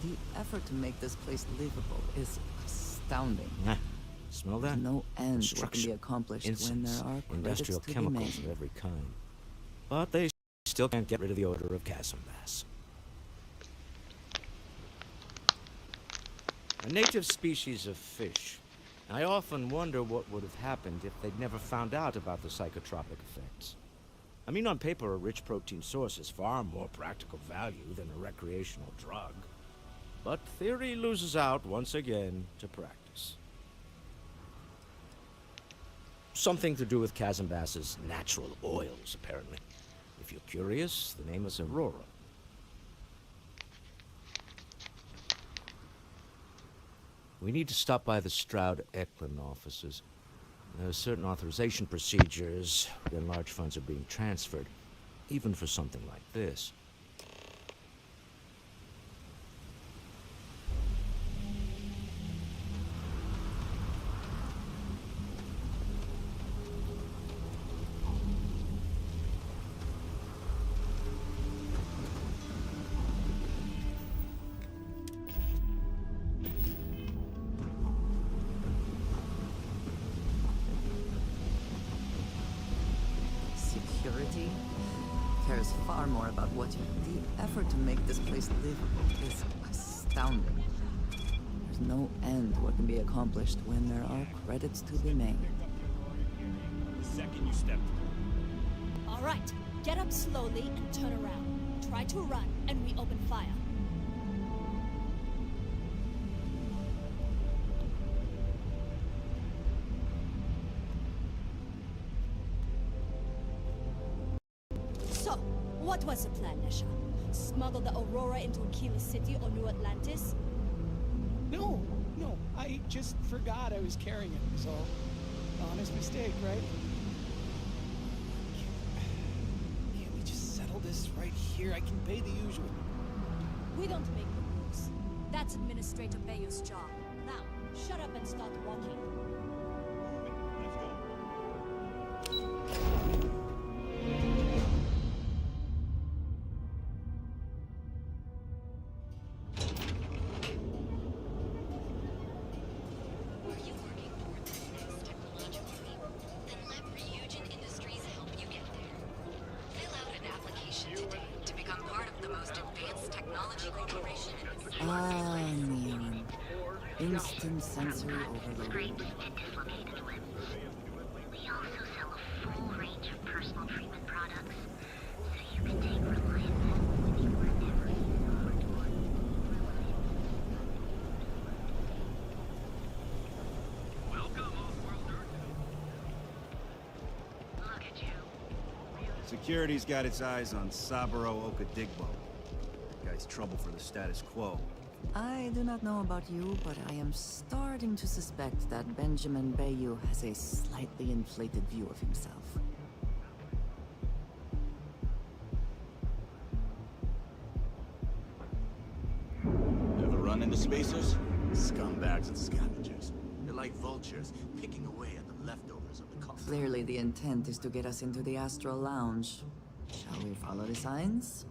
The effort to make this place livable is astounding. Nah. Smell that? There's no end what can Construction, be accomplished incense, when there are industrial credits to be chemicals made. of every kind. But they still can't get rid of the odor of chasm bass. A native species of fish. I often wonder what would have happened if they'd never found out about the psychotropic effects. I mean, on paper, a rich protein source has far more practical value than a recreational drug. But theory loses out once again to practice. Something to do with chasm bass's natural oils, apparently. If you're curious, the name is Aurora. We need to stop by the Stroud-Eklund offices. There are certain authorization procedures when large funds are being transferred, even for something like this. Security cares far more about what you... The effort to make this place livable is astounding. There's no end what can be accomplished when there are credits to be made. The second you step. All right, get up slowly and turn around. Try to run, and we open fire. So, what was the plan, Nesha? Smuggle the Aurora into Aquila City or New Atlantis? No, I just forgot I was carrying it, so honest mistake, right? Can't we just settle this right here? I can pay the usual. We don't make the rules. That's Administrator Bayer's job. Now, shut up and start walking. Neon. Instant sensory overload. We also sell a full range of personal treatment products, so you can take reliance with you wherever you are. Welcome, Off-Worlder. Look at you. Security's got its eyes on Saburo Okadigbo. That guy's trouble for the status quo. I do not know about you, but I am starting to suspect that Benjamin Bayou has a slightly inflated view of himself. Ever run into spacers? Scumbags and scavengers. They're like vultures, picking away at the leftovers of the coffee. Clearly the intent is to get us into the Astral Lounge. Shall we follow the signs?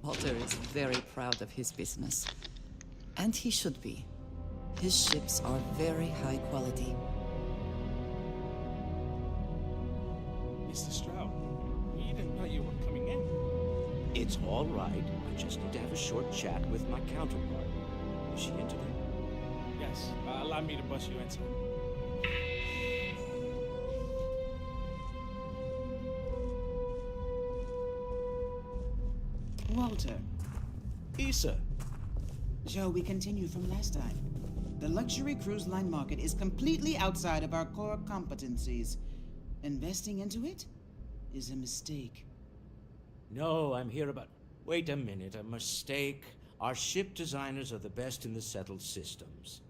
Walter is very proud of his business. And he should be. His ships are very high quality. Mr. Stroud, we didn't know you were coming in. It's all right. I just need to have a short chat with my counterpart. Is she in today? Yes, allow me to bust you inside. Walter, Issa. shall we continue from last time? The luxury cruise line market is completely outside of our core competencies. Investing into it is a mistake. No, I'm here about... Wait a minute, a mistake. Our ship designers are the best in the settled systems.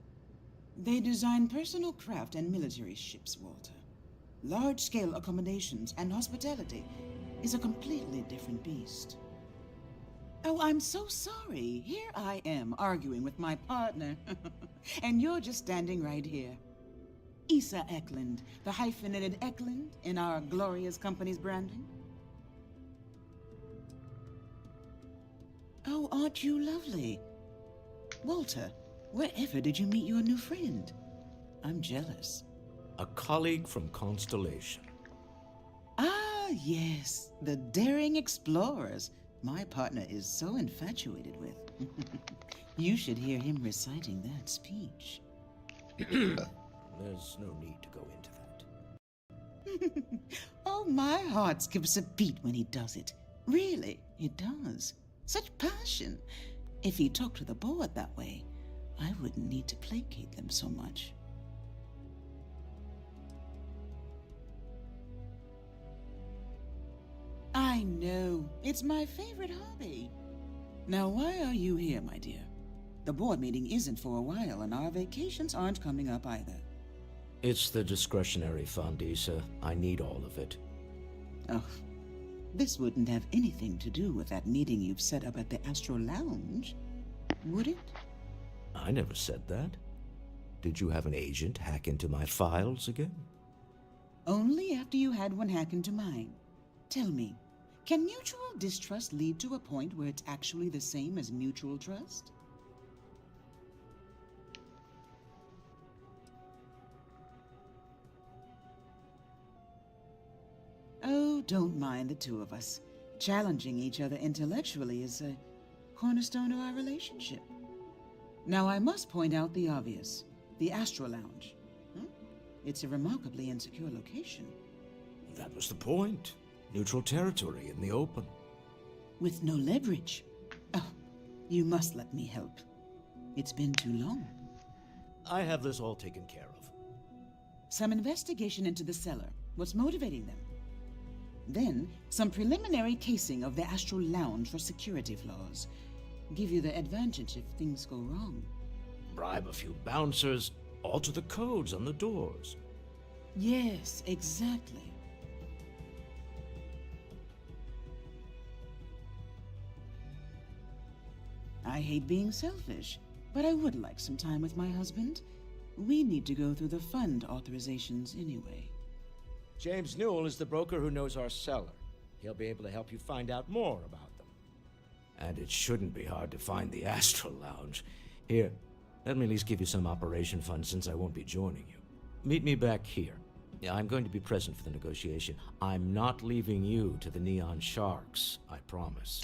They design personal craft and military ships, Walter. Large-scale accommodations and hospitality is a completely different beast. Oh, I'm so sorry. Here I am arguing with my partner. And you're just standing right here. Issa Eklund, the hyphenated Eklund in our glorious company's branding? Oh, aren't you lovely? Walter, wherever did you meet your new friend? I'm jealous. A colleague from Constellation. Ah, yes, the daring explorers my partner is so infatuated with. You should hear him reciting that speech. There's no need to go into that. Oh, my heart skips a beat when he does it. Really, it does. Such passion. If he talked to the board that way, I wouldn't need to placate them so much. I know. It's my favorite hobby. Now, why are you here, my dear? The board meeting isn't for a while, and our vacations aren't coming up either. It's the discretionary fund, Issa. I need all of it. Oh, this wouldn't have anything to do with that meeting you've set up at the Astro Lounge, would it? I never said that. Did you have an agent hack into my files again? Only after you had one hack into mine. Tell me, can mutual distrust lead to a point where it's actually the same as mutual trust? Oh, don't mind the two of us. Challenging each other intellectually is a cornerstone of our relationship. Now, I must point out the obvious. The Astro Lounge. It's a remarkably insecure location. That was the point. Neutral territory in the open. With no leverage. Oh, you must let me help. It's been too long. I have this all taken care of. Some investigation into the cellar. What's motivating them? Then, some preliminary casing of the Astral Lounge for security flaws. Give you the advantage if things go wrong. Bribe a few bouncers, alter the codes on the doors. Yes, exactly. I hate being selfish, but I would like some time with my husband. We need to go through the fund authorizations anyway. James Newell is the broker who knows our cellar. He'll be able to help you find out more about them. And it shouldn't be hard to find the Astral Lounge. Here, let me at least give you some operation funds since I won't be joining you. Meet me back here. Yeah, I'm going to be present for the negotiation. I'm not leaving you to the Neon Sharks, I promise.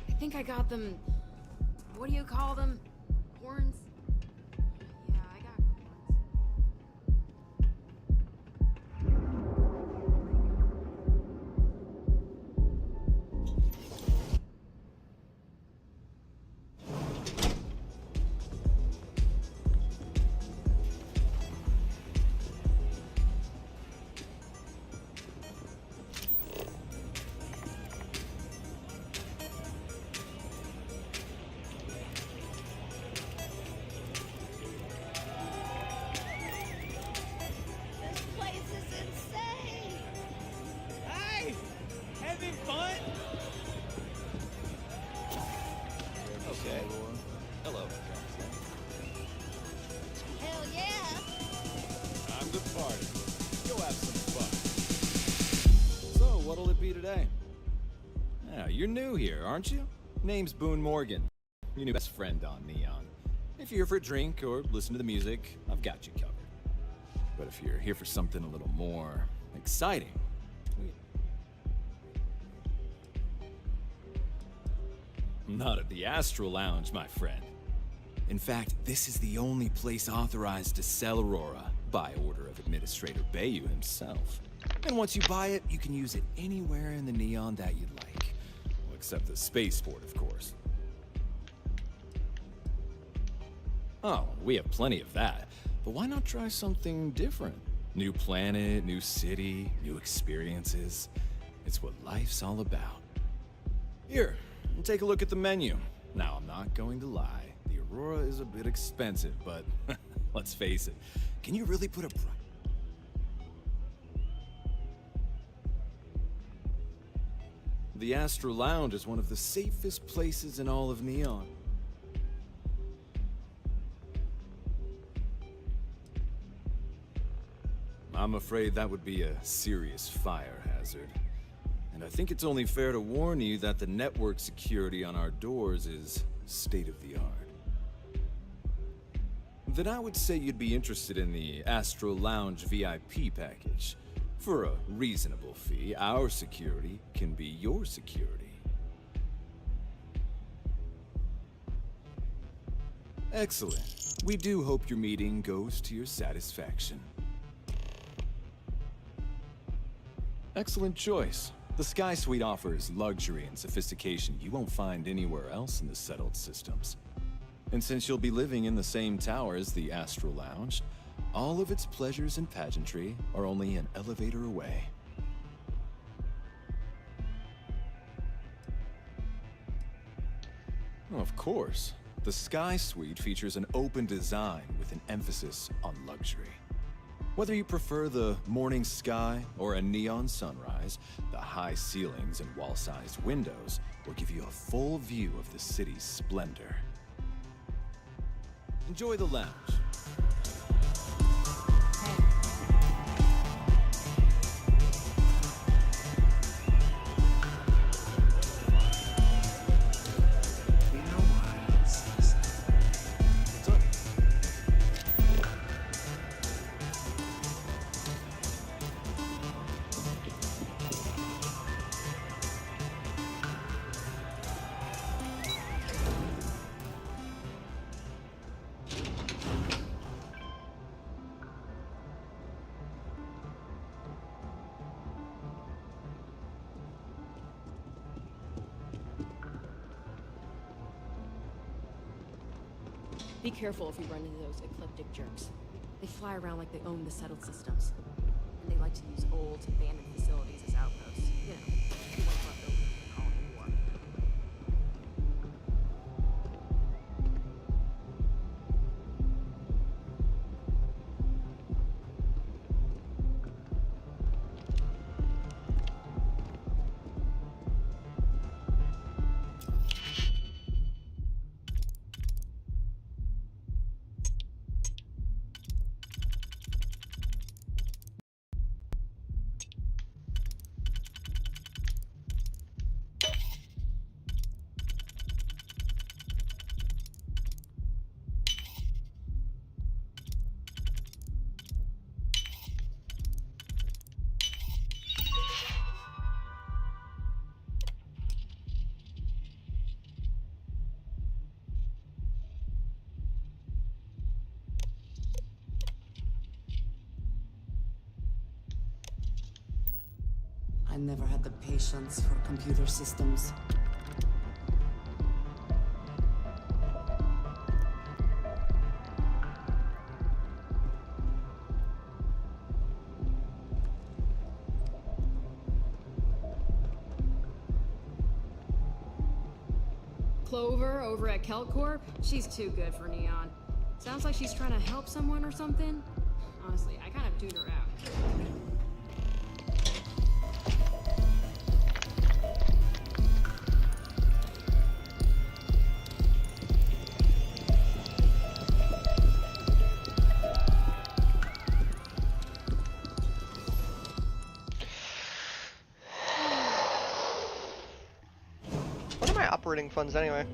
I think I got them. What do you call them? Horns? Yeah, I got horns. This place is insane! Hi! Having fun? Okay. Hello. Hell yeah! I'm the party. Go have some fun. So, what'll it be today? Yeah, you're new here, aren't you? Name's Boone Morgan. Your new best friend on Neon. If you're here for a drink or listen to the music, I've got you covered. But if you're here for something a little more exciting, not at the Astral Lounge, my friend. In fact, this is the only place authorized to sell Aurora by order of Administrator Bayou himself. And once you buy it, you can use it anywhere in the Neon that you'd like. Well, except the spaceport, of course. Oh, we have plenty of that. But why not try something different? New planet, new city, new experiences. It's what life's all about. Here, take a look at the menu. Now, I'm not going to lie. The Aurora is a bit expensive, but let's face it. Can you really put a price? The Astra Lounge is one of the safest places in all of Neon. I'm afraid that would be a serious fire hazard. And I think it's only fair to warn you that the network security on our doors is state-of-the-art. Then I would say you'd be interested in the Astro Lounge VIP package. For a reasonable fee, our security can be your security. Excellent. We do hope your meeting goes to your satisfaction. Excellent choice. The Sky Suite offers luxury and sophistication you won't find anywhere else in the settled systems. And since you'll be living in the same tower as the Astral Lounge, all of its pleasures and pageantry are only an elevator away. Of course, the Sky Suite features an open design with an emphasis on luxury. Whether you prefer the morning sky or a neon sunrise, the high ceilings and wall-sized windows will give you a full view of the city's splendor. Enjoy the lounge. Be careful if you run into those ecliptic jerks. They fly around like they own the settled systems. And they like to use old, abandoned facilities as outposts. You know, what's left over from the Colony War. I never had the patience for computer systems. Clover over at Kelcorp? She's too good for Neon. Sounds like she's trying to help someone or something. Honestly, I kind of tuned her out. What are my operating funds anyway?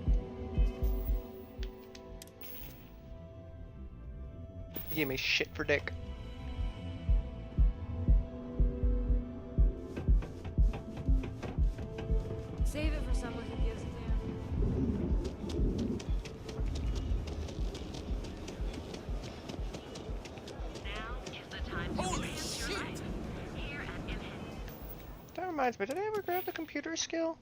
You gave me shit for dick. Save it for someone who gives it to you. Now is the time to enhance your life. Here at Enhance. That reminds me, did I ever grab the computer skill?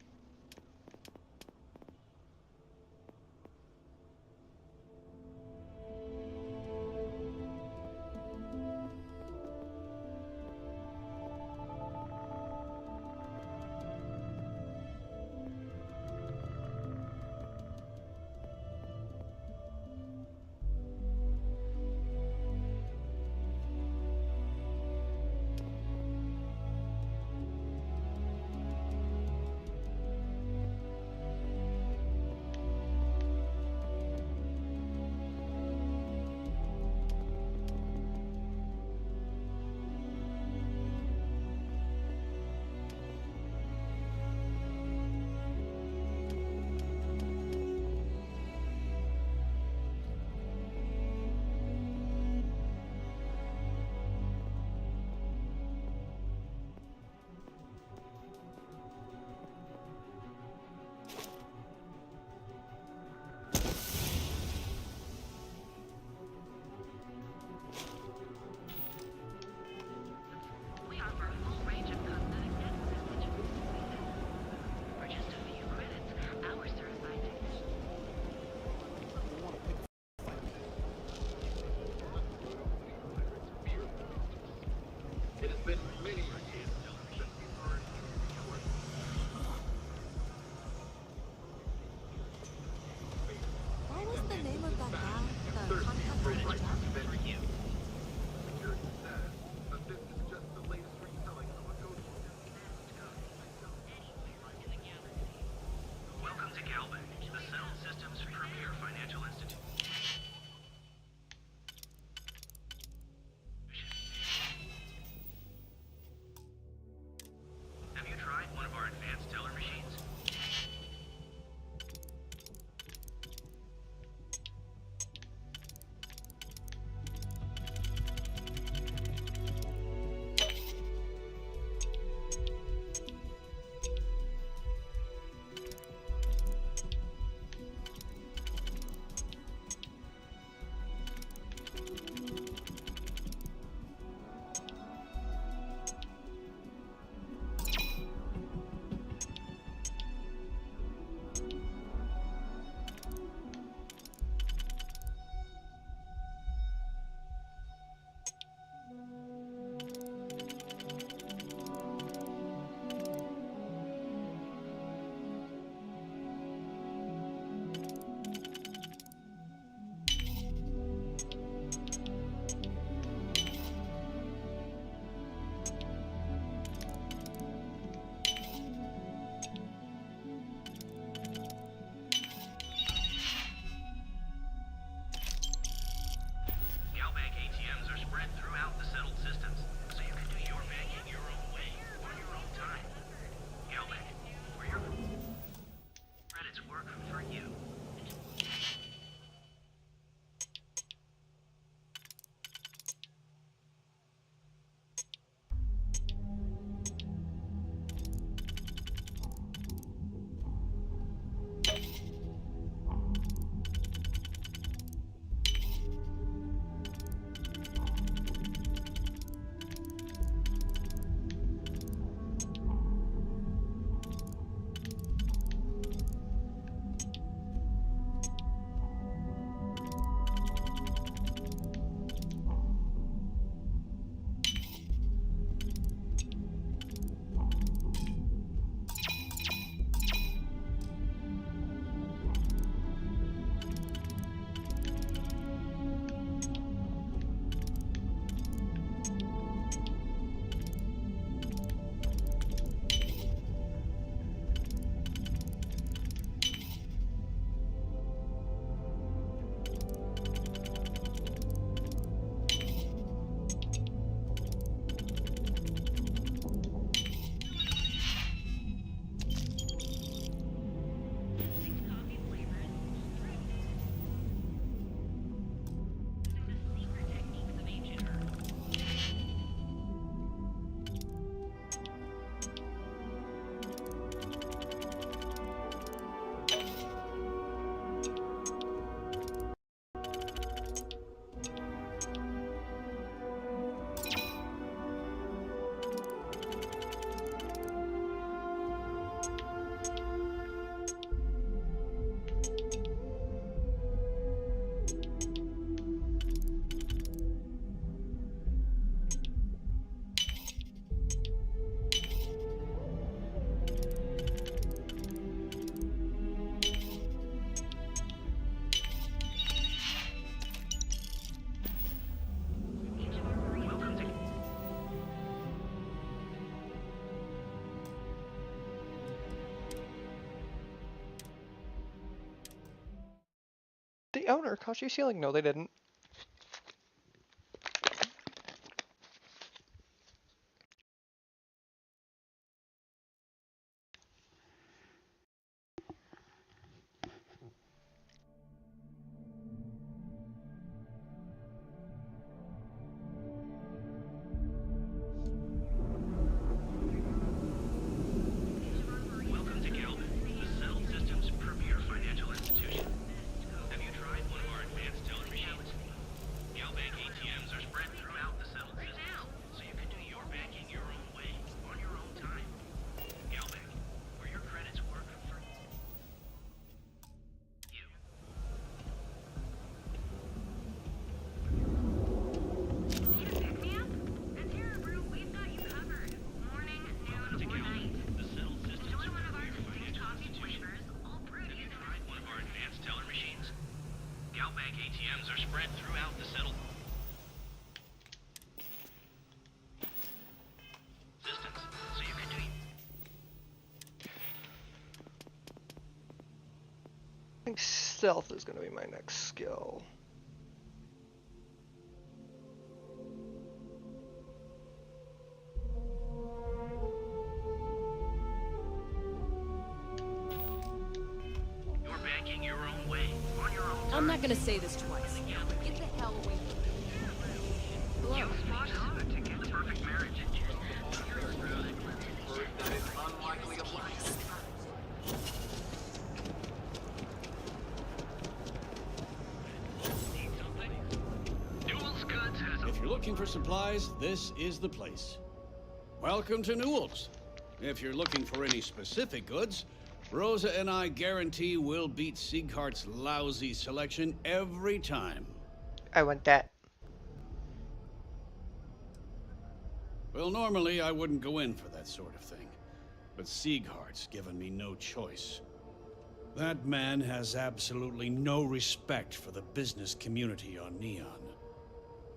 The owner cost you ceiling? No, they didn't. Welcome to Galvin, the settled system's premier financial institution. Have you tried one of our advanced teller machines? Galbank ATMs are spread throughout the settled system, so you can do your banking your own way, on your own time. Galbank, where your credits work for you. Need a pick-me-up? At Terra Brew, we've got you covered. Morning, noon, or night. The settled system's Enjoy one of our premier distinct financial coffee institution. flavors, all brewed Have you using tried one of our advanced teller machines? Galbank ATMs are spread throughout the settled systems, so you can do. I think stealth is going to be my next skill. You're banking your own way, on your own time. I'm not gonna say this twice. Get the hell away from me. Hello? The perfect marriage. Need something? Duels Goods has a If you're looking for supplies, this is the place. Welcome to Newell's. If you're looking for any specific goods, Rosa and I guarantee we'll beat Sieghart's lousy selection every time. I want that. Well, normally I wouldn't go in for that sort of thing, but Sieghart's given me no choice. That man has absolutely no respect for the business community on Neon.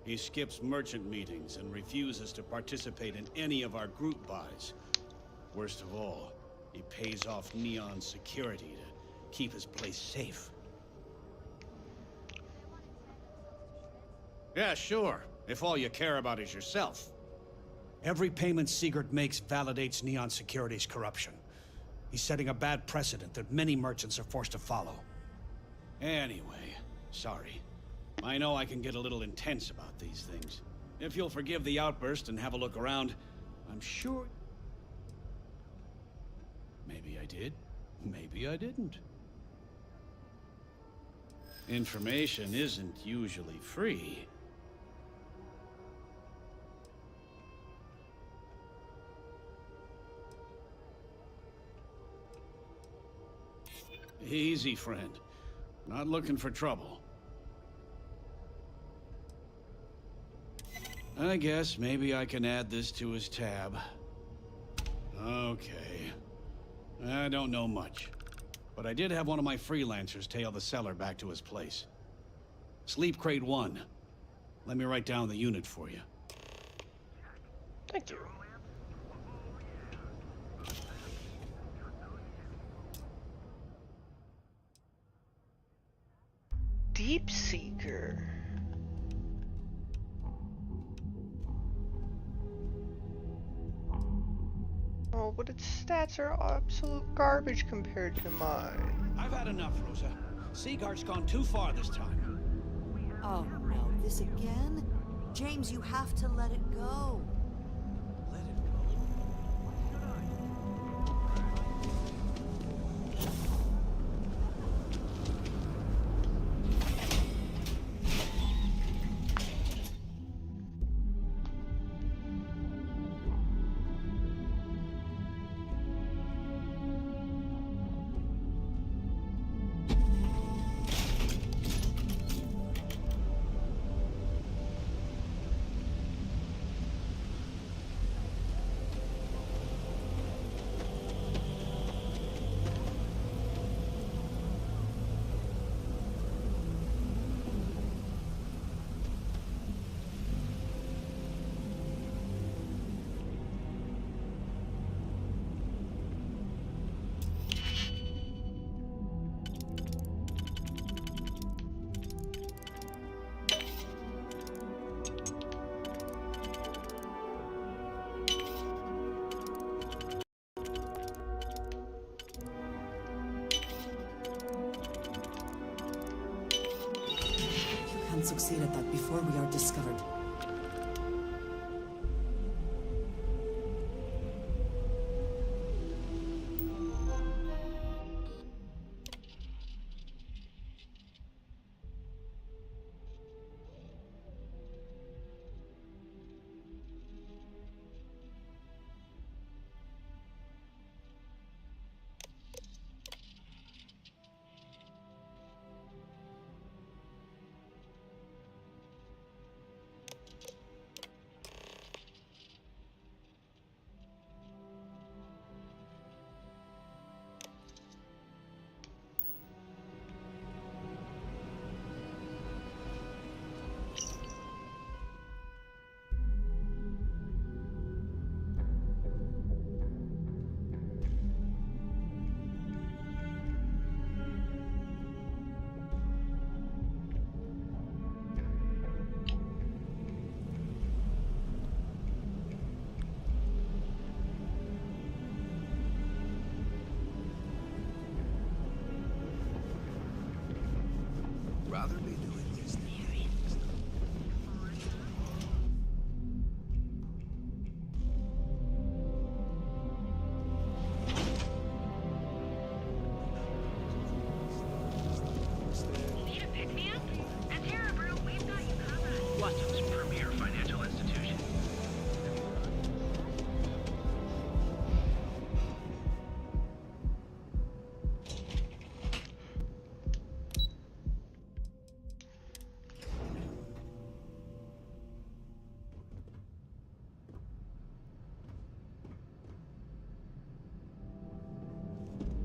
He skips merchant meetings and refuses to participate in any of our group buys. Worst of all, he pays off Neon's security to keep his place safe. Yeah, sure, if all you care about is yourself. Every payment Siegert makes validates Neon Security's corruption. He's setting a bad precedent that many merchants are forced to follow. Anyway, sorry. I know I can get a little intense about these things. If you'll forgive the outburst and have a look around, I'm sure... Maybe I did, maybe I didn't. Information isn't usually free. Easy, friend. Not looking for trouble. I guess maybe I can add this to his tab. Okay. I don't know much, but I did have one of my freelancers tail the seller back to his place. Sleep Crate 1. Let me write down the unit for you. Thank you. Deep Seeker. Oh, but its stats are absolute garbage compared to mine. I've had enough, Rosa. Siegart's gone too far this time. Oh no, this again? James, you have to let it go. Let it go. can't succeed at that before we are discovered. Rather be doing this. Need a pick-me-up? At Terra Brew, we've got you covered. Systems premier financial institution.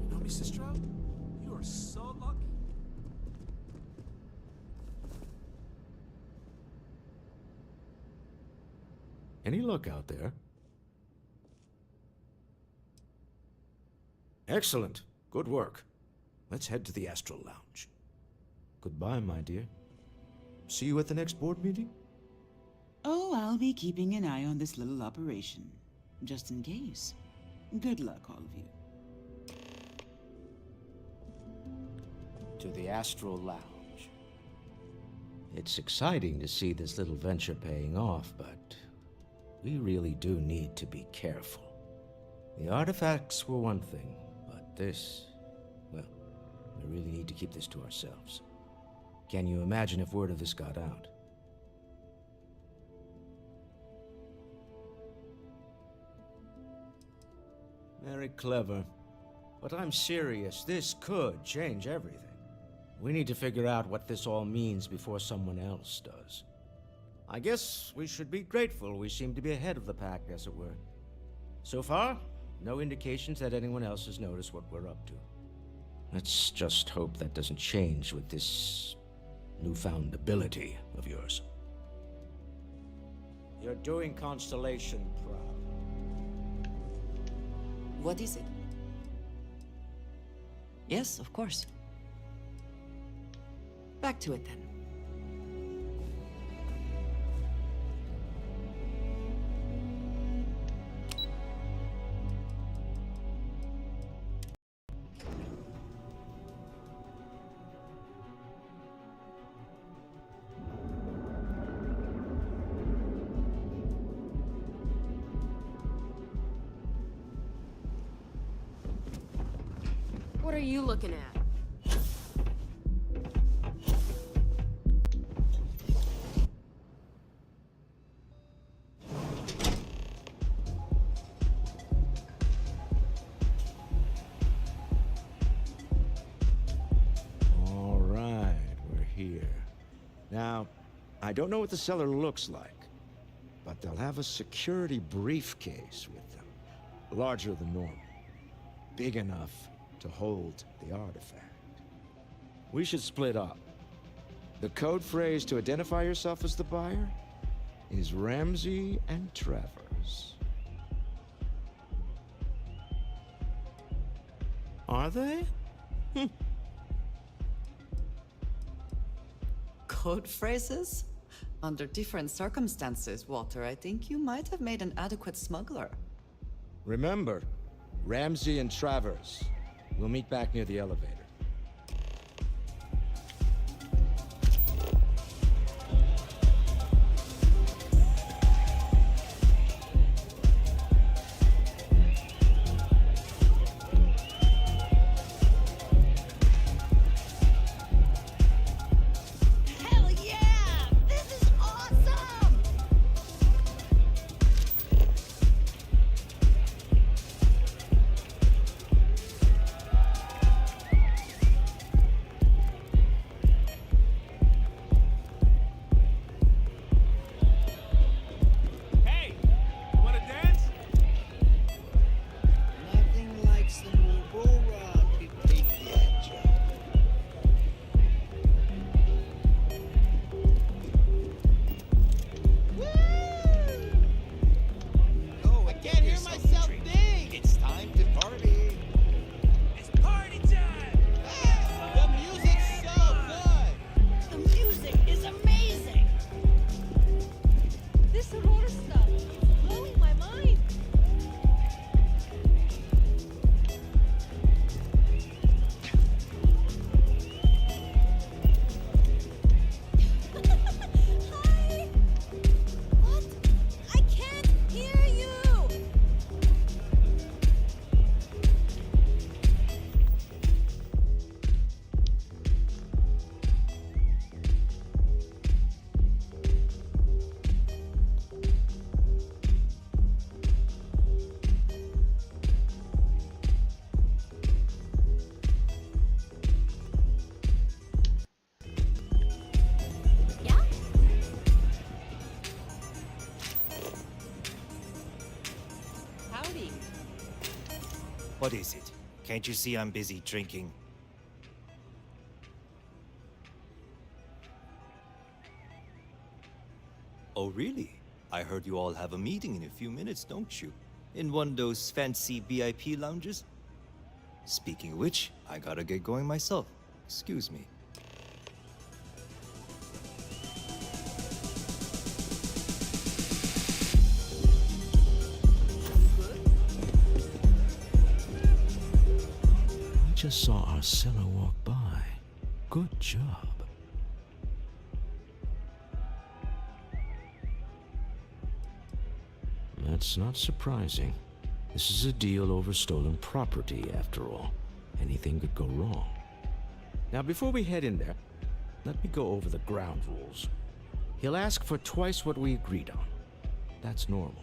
You know, Mr. Stroud, you are so lucky. Any luck out there? Excellent. Good work. Let's head to the Astral Lounge. Goodbye, my dear. See you at the next board meeting? Oh, I'll be keeping an eye on this little operation, just in case. Good luck, all of you. To the Astral Lounge. It's exciting to see this little venture paying off, but we really do need to be careful. The artifacts were one thing, but this, well, we really need to keep this to ourselves. Can you imagine if word of this got out? Very clever. But I'm serious. This could change everything. We need to figure out what this all means before someone else does. I guess we should be grateful we seem to be ahead of the pack, as it were. So far, no indications that anyone else has noticed what we're up to. Let's just hope that doesn't change with this newfound ability of yours. You're doing Constellation proud. What is it? Yes, of course. Back to it then. What are you looking at? All right, we're here. Now, I don't know what the cellar looks like, but they'll have a security briefcase with them. Larger than normal. Big enough to hold the artifact. We should split up. The code phrase to identify yourself as the buyer is Ramsey and Travers. Are they? Code phrases? Under different circumstances, Walter, I think you might have made an adequate smuggler. Remember, Ramsey and Travers. We'll meet back near the elevator. What is it? Can't you see I'm busy drinking? Oh, really? I heard you all have a meeting in a few minutes, don't you? In one of those fancy VIP lounges? Speaking of which, I gotta get going myself. Excuse me. I just saw Arcella walk by. Good job. That's not surprising. This is a deal over stolen property, after all. Anything could go wrong. Now, before we head in there, let me go over the ground rules. He'll ask for twice what we agreed on. That's normal.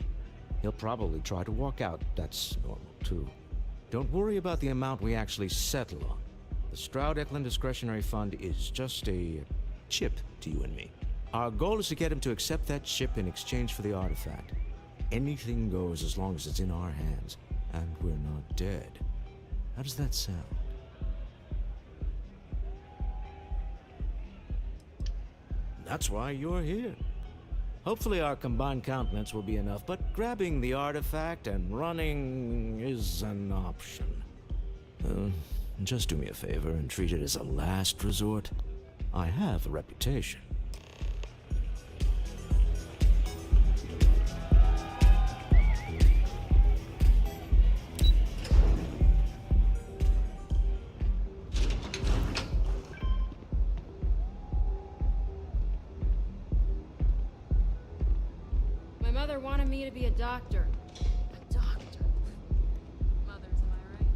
He'll probably try to walk out. That's normal, too. Don't worry about the amount we actually settle on. The Stroud-Eklund Discretionary Fund is just a chip to you and me. Our goal is to get him to accept that chip in exchange for the artifact. Anything goes as long as it's in our hands, and we're not dead. How does that sound? That's why you're here. Hopefully our combined countenance will be enough, but grabbing the artifact and running is an option. Just do me a favor and treat it as a last resort. I have a reputation. My mother wanted me to be a doctor. A doctor? Mothers, am I right?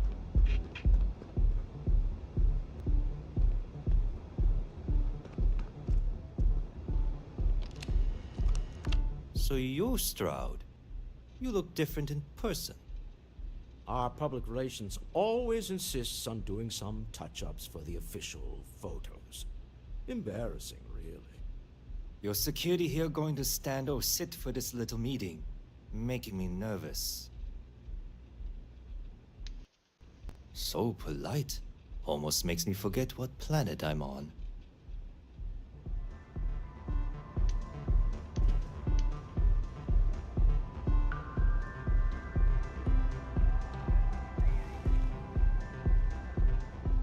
So you're Stroud. You look different in person. Our public relations always insists on doing some touch-ups for the official photos. Embarrassing, really. Your security here going to stand or sit for this little meeting, making me nervous. So polite. Almost makes me forget what planet I'm on.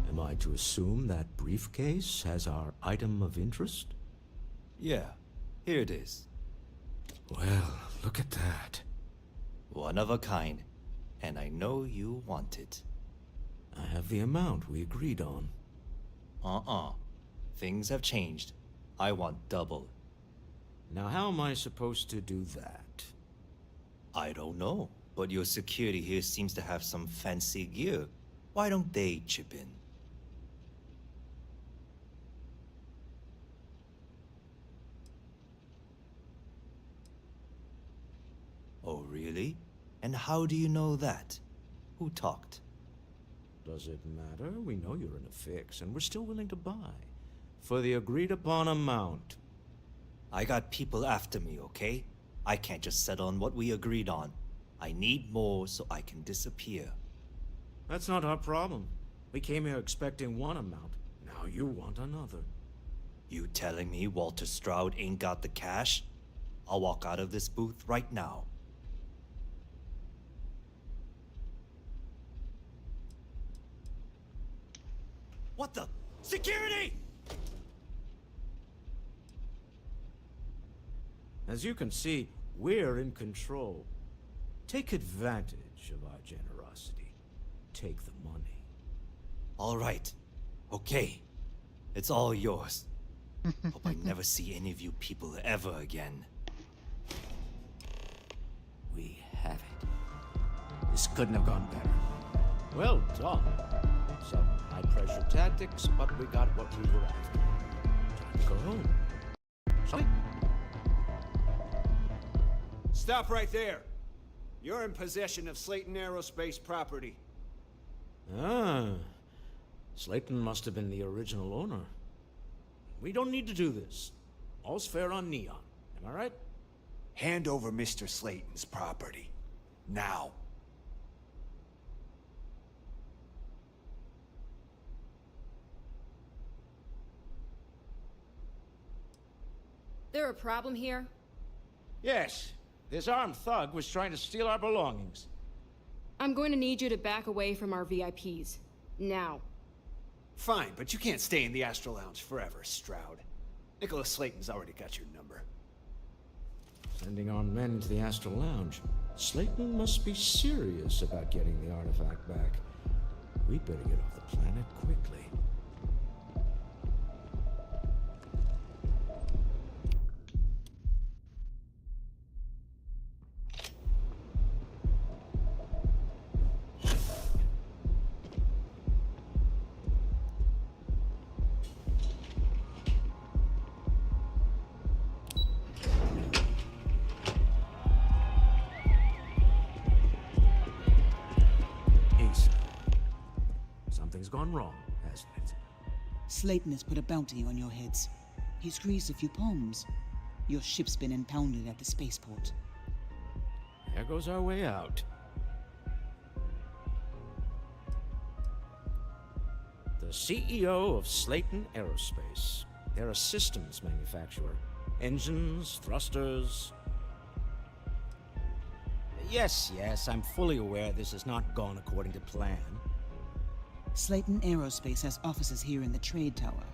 Am I to assume that briefcase has our item of interest? Yeah, here it is. Well, look at that. One of a kind, and I know you want it. I have the amount we agreed on. Things have changed. I want double. Now how am I supposed to do that? I don't know, but your security here seems to have some fancy gear. Why don't they chip in? Oh, really? And how do you know that? Who talked? Does it matter? We know you're in a fix, and we're still willing to buy. For the agreed-upon amount. I got people after me, okay? I can't just settle on what we agreed on. I need more so I can disappear. That's not our problem. We came here expecting one amount. Now you want another. You telling me Walter Stroud ain't got the cash? I'll walk out of this booth right now. What the? Security! As you can see, we're in control. Take advantage of our generosity. Take the money. All right. Okay. It's all yours. Hope I never see any of you people ever again. We have it. This couldn't have gone better. Well done. Some high-pressure tactics, but we got what we were after. Time to go home. Sorry? Stop right there. You're in possession of Slayton Aerospace property. Ah. Slayton must have been the original owner. We don't need to do this. All's fair on Neon. Am I right? Hand over Mr. Slayton's property. Now. There a problem here? Yes, this armed thug was trying to steal our belongings. I'm going to need you to back away from our VIPs. Now. Fine, but you can't stay in the Astro Lounge forever, Stroud. Nicholas Slayton's already got your number. Sending armed men into the Astral Lounge. Slayton must be serious about getting the artifact back. We'd better get off the planet quickly. Something's gone wrong, hasn't it? Slayton has put a bounty on your heads. He's greased a few palms. Your ship's been impounded at the spaceport. There goes our way out. The CEO of Slayton Aerospace. They're a systems manufacturer. Engines, thrusters... Yes, I'm fully aware this has not gone according to plan. Slayton Aerospace has offices here in the trade tower.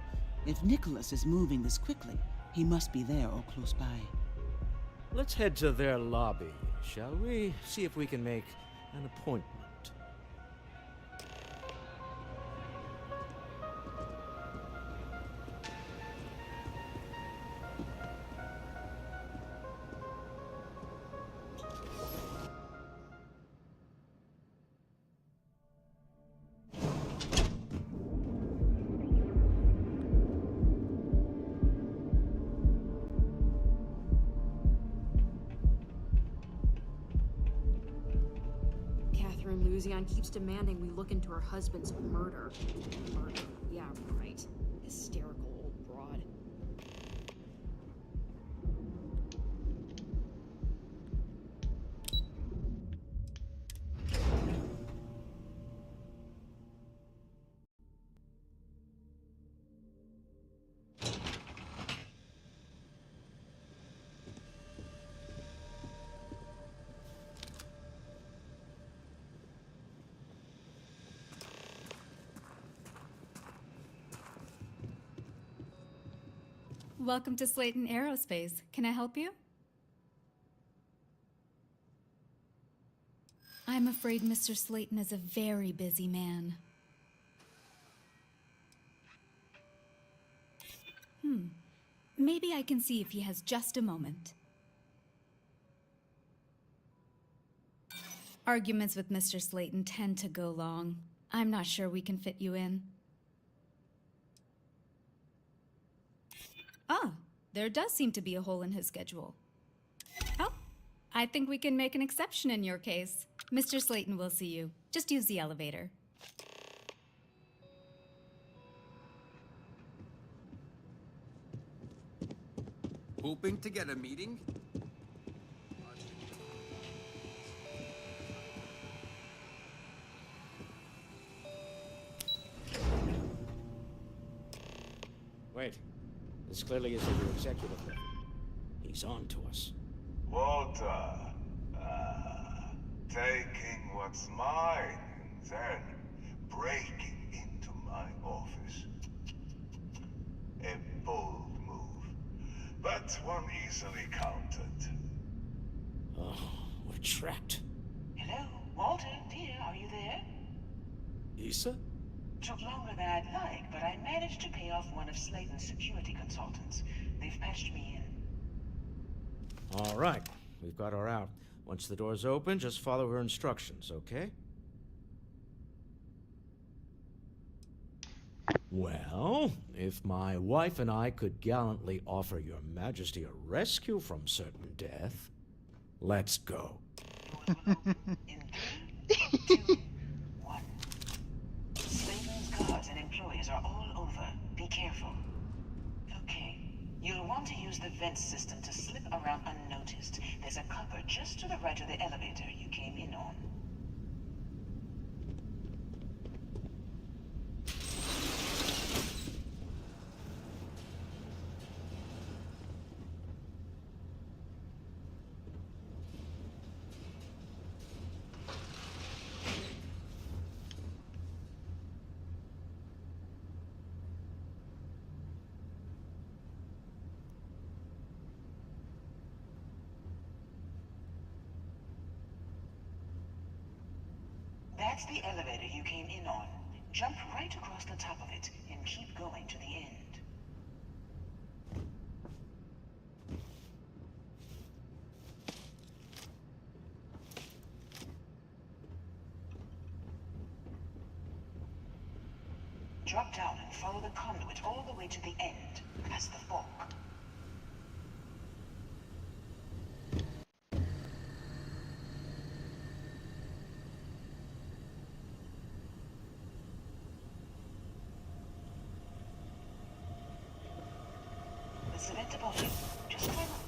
If Nicholas is moving this quickly, he must be there or close by. Let's head to their lobby, shall we? See if we can make an appointment. Luzion keeps demanding we look into her husband's murder. Murder? Yeah, right. Hysterical old broad. Welcome to Slayton Aerospace. Can I help you? I'm afraid Mr. Slayton is a very busy man. Maybe I can see if he has just a moment. Arguments with Mr. Slayton tend to go long. I'm not sure we can fit you in. Ah, there does seem to be a hole in his schedule. Oh, I think we can make an exception in your case. Mr. Slayton will see you. Just use the elevator. Hoping to get a meeting? Wait. This clearly isn't your executive level. He's on to us. Walter, taking what's mine, then breaking into my office. A bold move, but one easily countered. Oh, we're trapped. Hello, Walter, dear, are you there? Issa? Took longer than I'd like, but I managed to pay off one of Slayton's security consultants. They've patched me in. All right, we've got her out. Once the door's open, just follow her instructions, okay? Well, if my wife and I could gallantly offer your majesty a rescue from certain death, let's go. Slayton's guards and employees are all over. Be careful. Okay. You'll want to use the vent system to slip around unnoticed. There's a cupboard just to the right of the elevator you came in on. That's the elevator you came in on. Jump right across the top of it and keep going to the end. Drop down and follow the conduit all the way to the end, past the fork. There's a vent above you. Just climb up.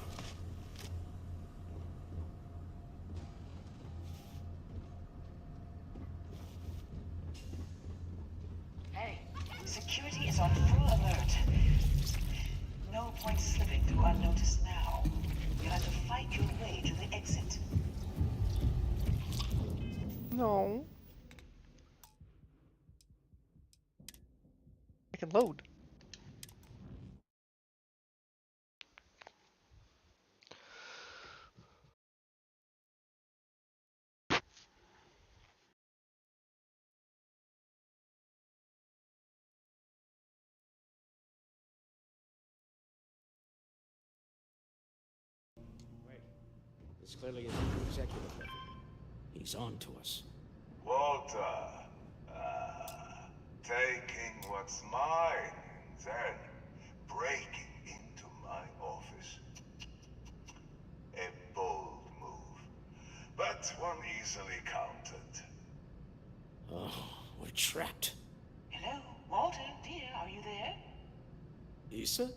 Hey, security is on full alert. No point slipping through unnoticed now. You'll have to fight your way to the exit. No. I can load. This clearly isn't the executive level. He's on to us. Walter, taking what's mine, then breaking into my office. A bold move, but one easily countered. Oh, we're trapped. Hello, Walter, dear, are you there? Issa?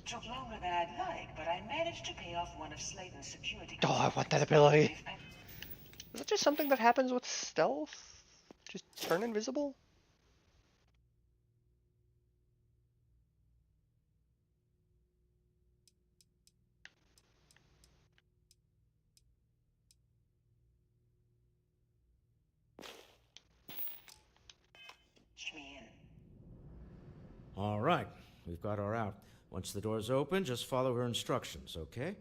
Took longer than I'd like, but I managed to pay off one of Slayton's security. Oh, I want that ability. Is it just something that happens with stealth? Just turn invisible? Me in. All right, we've got her out. Once the door's open, just follow her instructions, okay?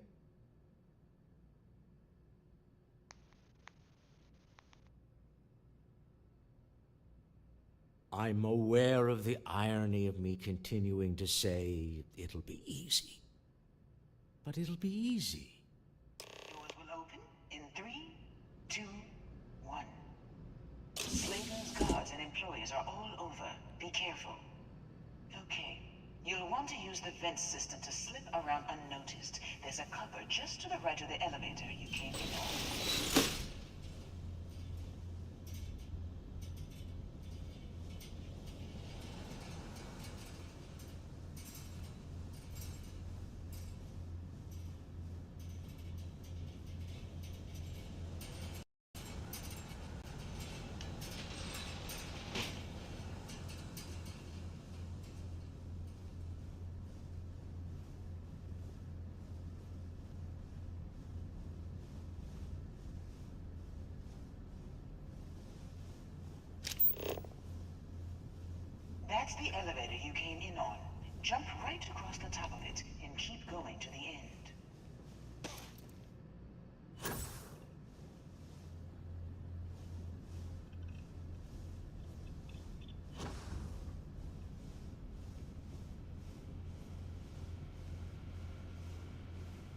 I'm aware of the irony of me continuing to say it'll be easy. But it'll be easy. Doors will open in 3, 2, 1. Slayton's guards and employees are all over. Be careful. Okay. You'll want to use the vent system to slip around unnoticed. There's a cupboard just to the right of the elevator you came in on. That's the elevator you came in on. Jump right across the top of it and keep going to the end.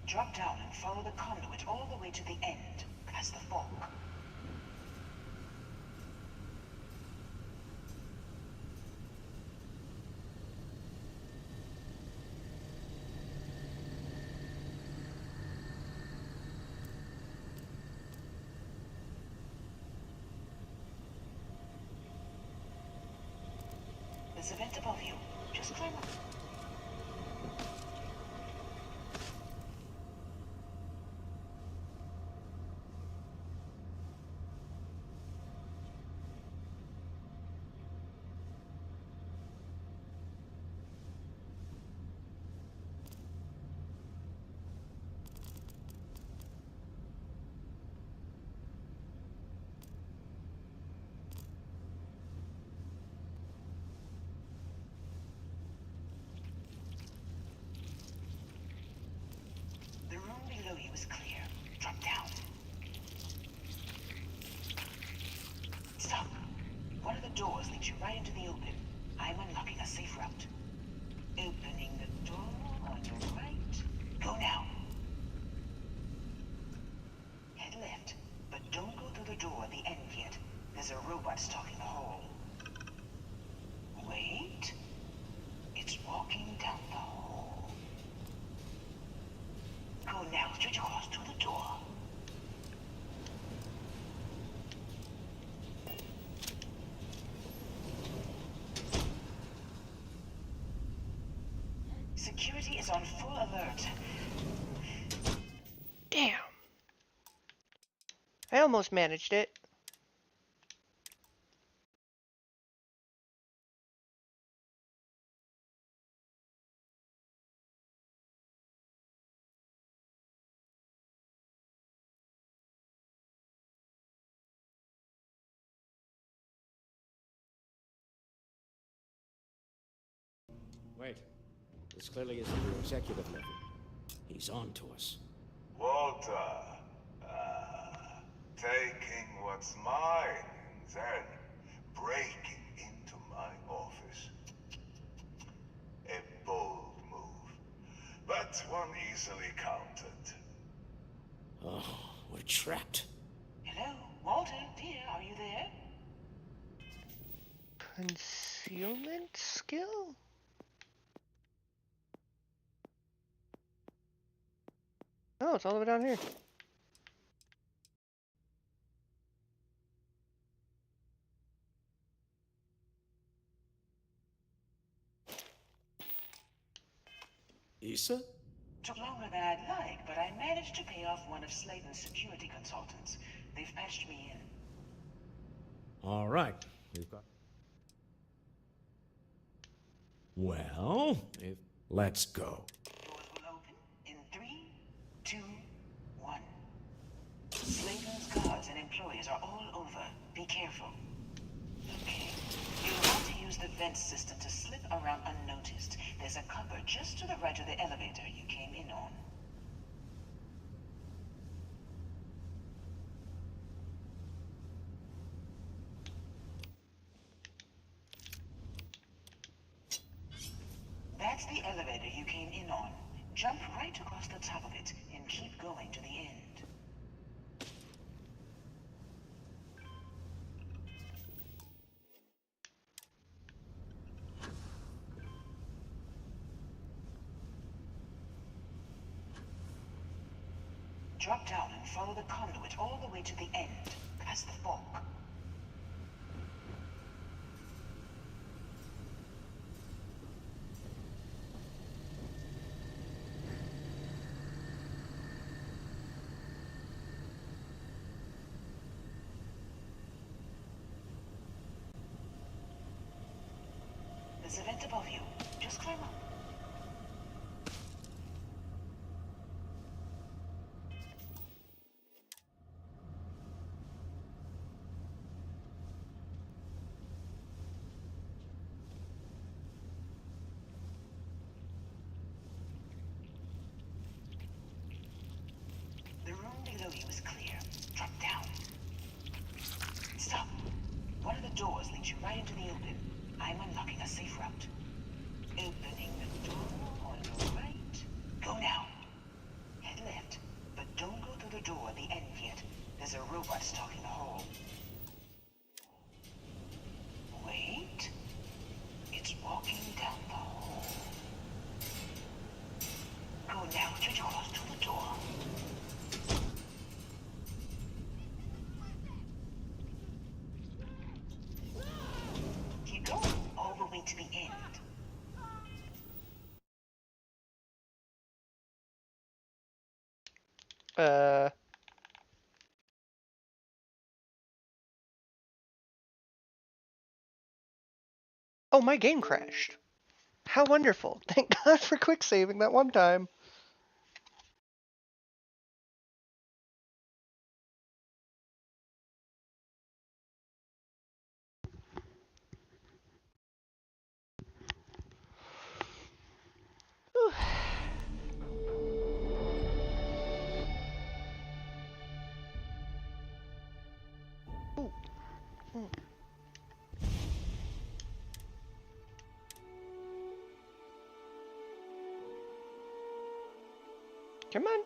Drop down and follow the conduit all the way to the end, past the fork. There's a vent above you. Just climb up. The room below you is clear. Drop down. Stop. lead you right into the open. I'm unlocking a safe route. Opening the door on your right. Go now. Head left, but don't go through the door at the end yet. There's a robot stalking the hall. Wait. It's walking down the hall. Go now, straight across to the door. Security is on full alert. Damn. I almost managed it. Wait. This clearly isn't the executive level. He's on to us. Walter, taking what's mine, then breaking into my office. A bold move, but one easily countered. Oh, we're trapped. Hello, Walter, dear, are you there? Concealment skill? Oh, it's all the way down here. Issa? Took longer than I'd like, but I managed to pay off one of Slayton's security consultants. They've patched me in. All right. We've got... Well, let's go. Doors will open in 3, 2, 1. Slayton's guards and employees are all over. Be careful. Okay. You'll want to use the vent system to slip around unnoticed. There's a cupboard just to the right of the elevator you came in on. That's the elevator you came in on. Jump right across the top of it and keep going to the end. Drop down and follow the conduit all the way to the end, past the fork. There's a vent above you. Just climb up. The room below you is clear. Drop down. Stop. One of the doors leads you right into the open. I'm unlocking a safe route. Opening the door on your right. Go now. Head left, but don't go through the door at the end yet. There's a robot stalking the hall. Wait. It's walking down the hall. Go now, straight across to the door. Keep going all the way to the end. Oh, my game crashed. How wonderful. Thank God for quick saving that one time. Come on.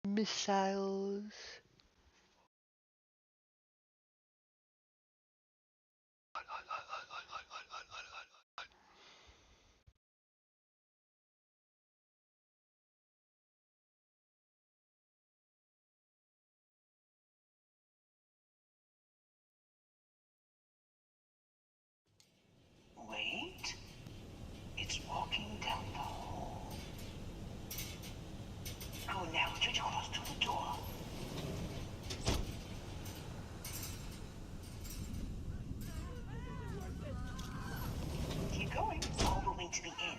Missiles. Wait. It's walking down the hall. Go now, straight across to the door. Keep going all the way to the end.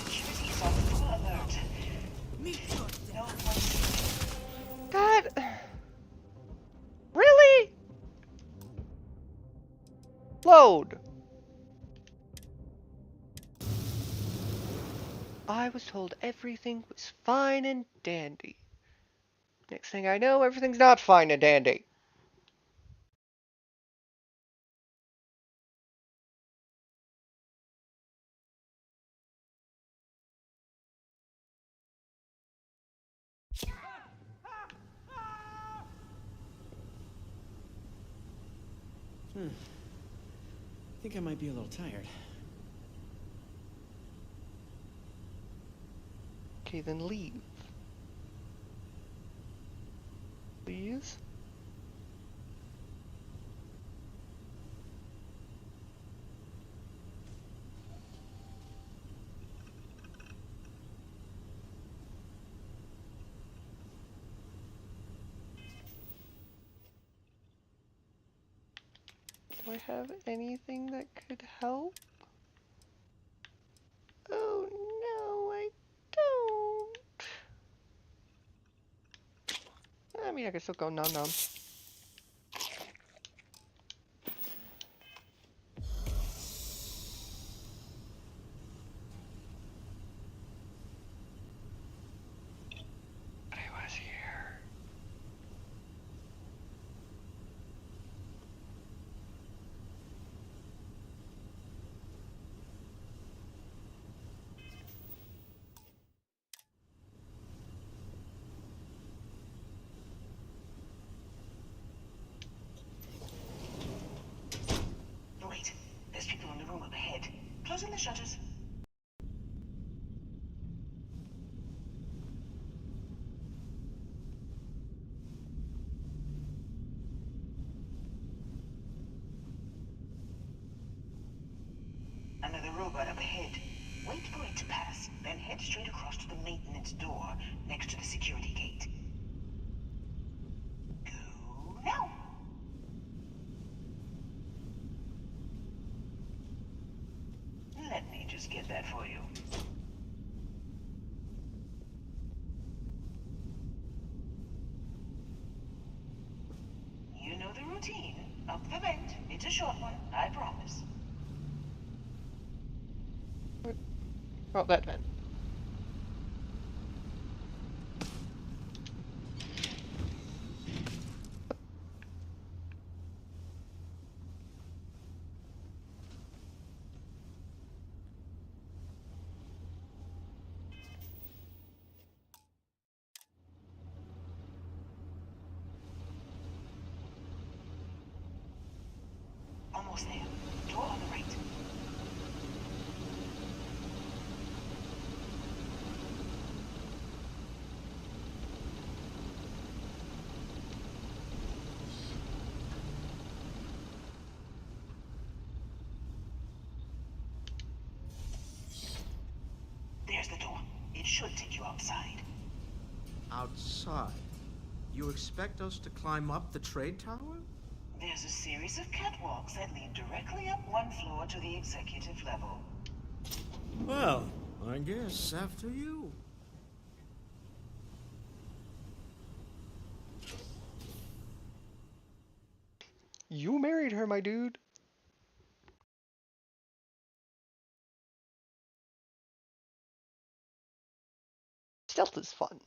Security's on full alert. No one. God. Really? Load. I was told everything was fine and dandy. Next thing I know, everything's not fine and dandy. I think I might be a little tired. Okay, then leave. Please? Do I have anything that could help? Oh no, I don't. I mean, I can still go nom nom. But I was here. Wait, there's people in the room up ahead. Closing the shutters. Another robot up ahead. Wait for it to pass, then head straight across to the maintenance door next to the security gate. Go now! Let me just get that for you. You know the routine. Up the vent. It's a short one, I promise. Oh, that vent. should take you outside. Outside? You expect us to climb up the trade tower? There's a series of catwalks that lead directly up one floor to the executive level. Well, I guess after you. You married her, my dude. Stealth is fun.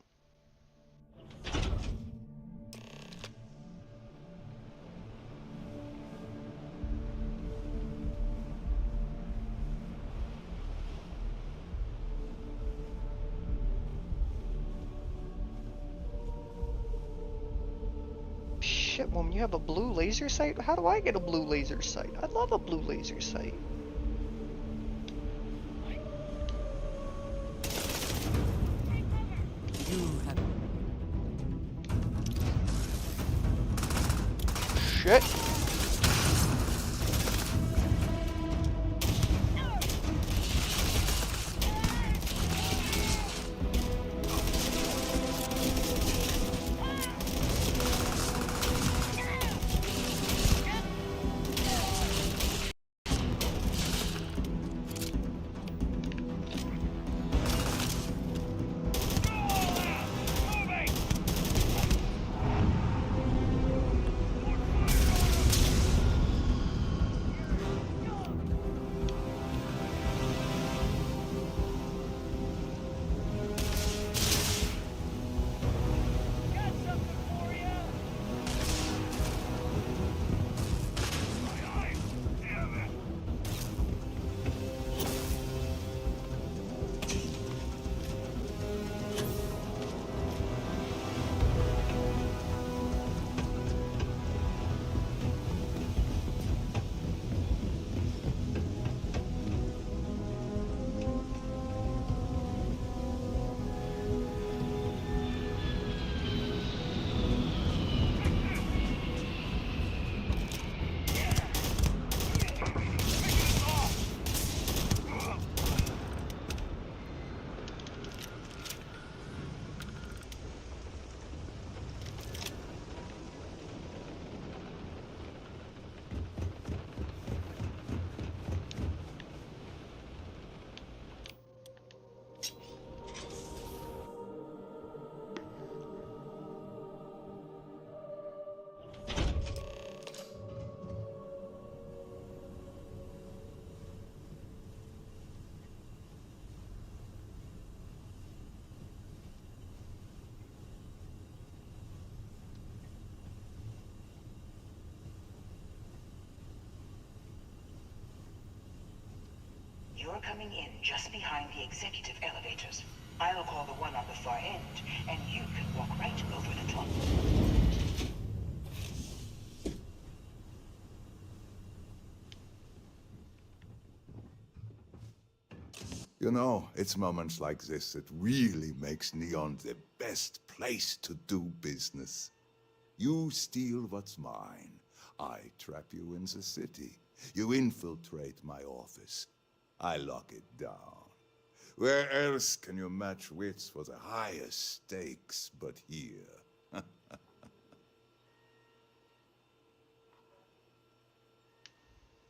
Shit, woman, you have a blue laser sight? How do I get a blue laser sight? I'd love a blue laser sight. You have... Shit. You're coming in just behind the executive elevators. I'll call the one on the far end, and you can walk right over the top. You know, it's moments like this that really makes Neon the best place to do business. You steal what's mine. I trap you in the city. You infiltrate my office. I lock it down. Where else can you match wits for the highest stakes but here?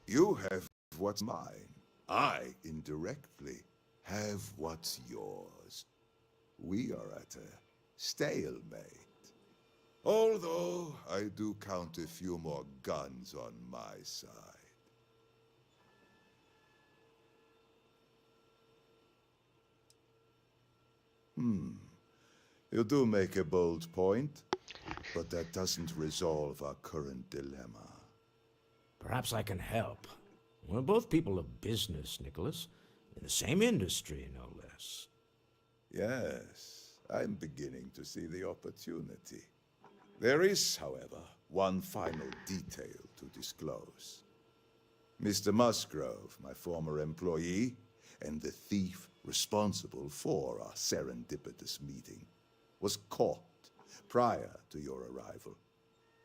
You have what's mine. I, indirectly, have what's yours. We are at a stalemate. Although I do count a few more guns on my side. You do make a bold point, but that doesn't resolve our current dilemma. Perhaps I can help. We're both people of business, Nicholas. In the same industry, no less. Yes, I'm beginning to see the opportunity. There is, however, one final detail to disclose. Mr. Musgrove, my former employee, and the thief responsible for our serendipitous meeting, was caught prior to your arrival.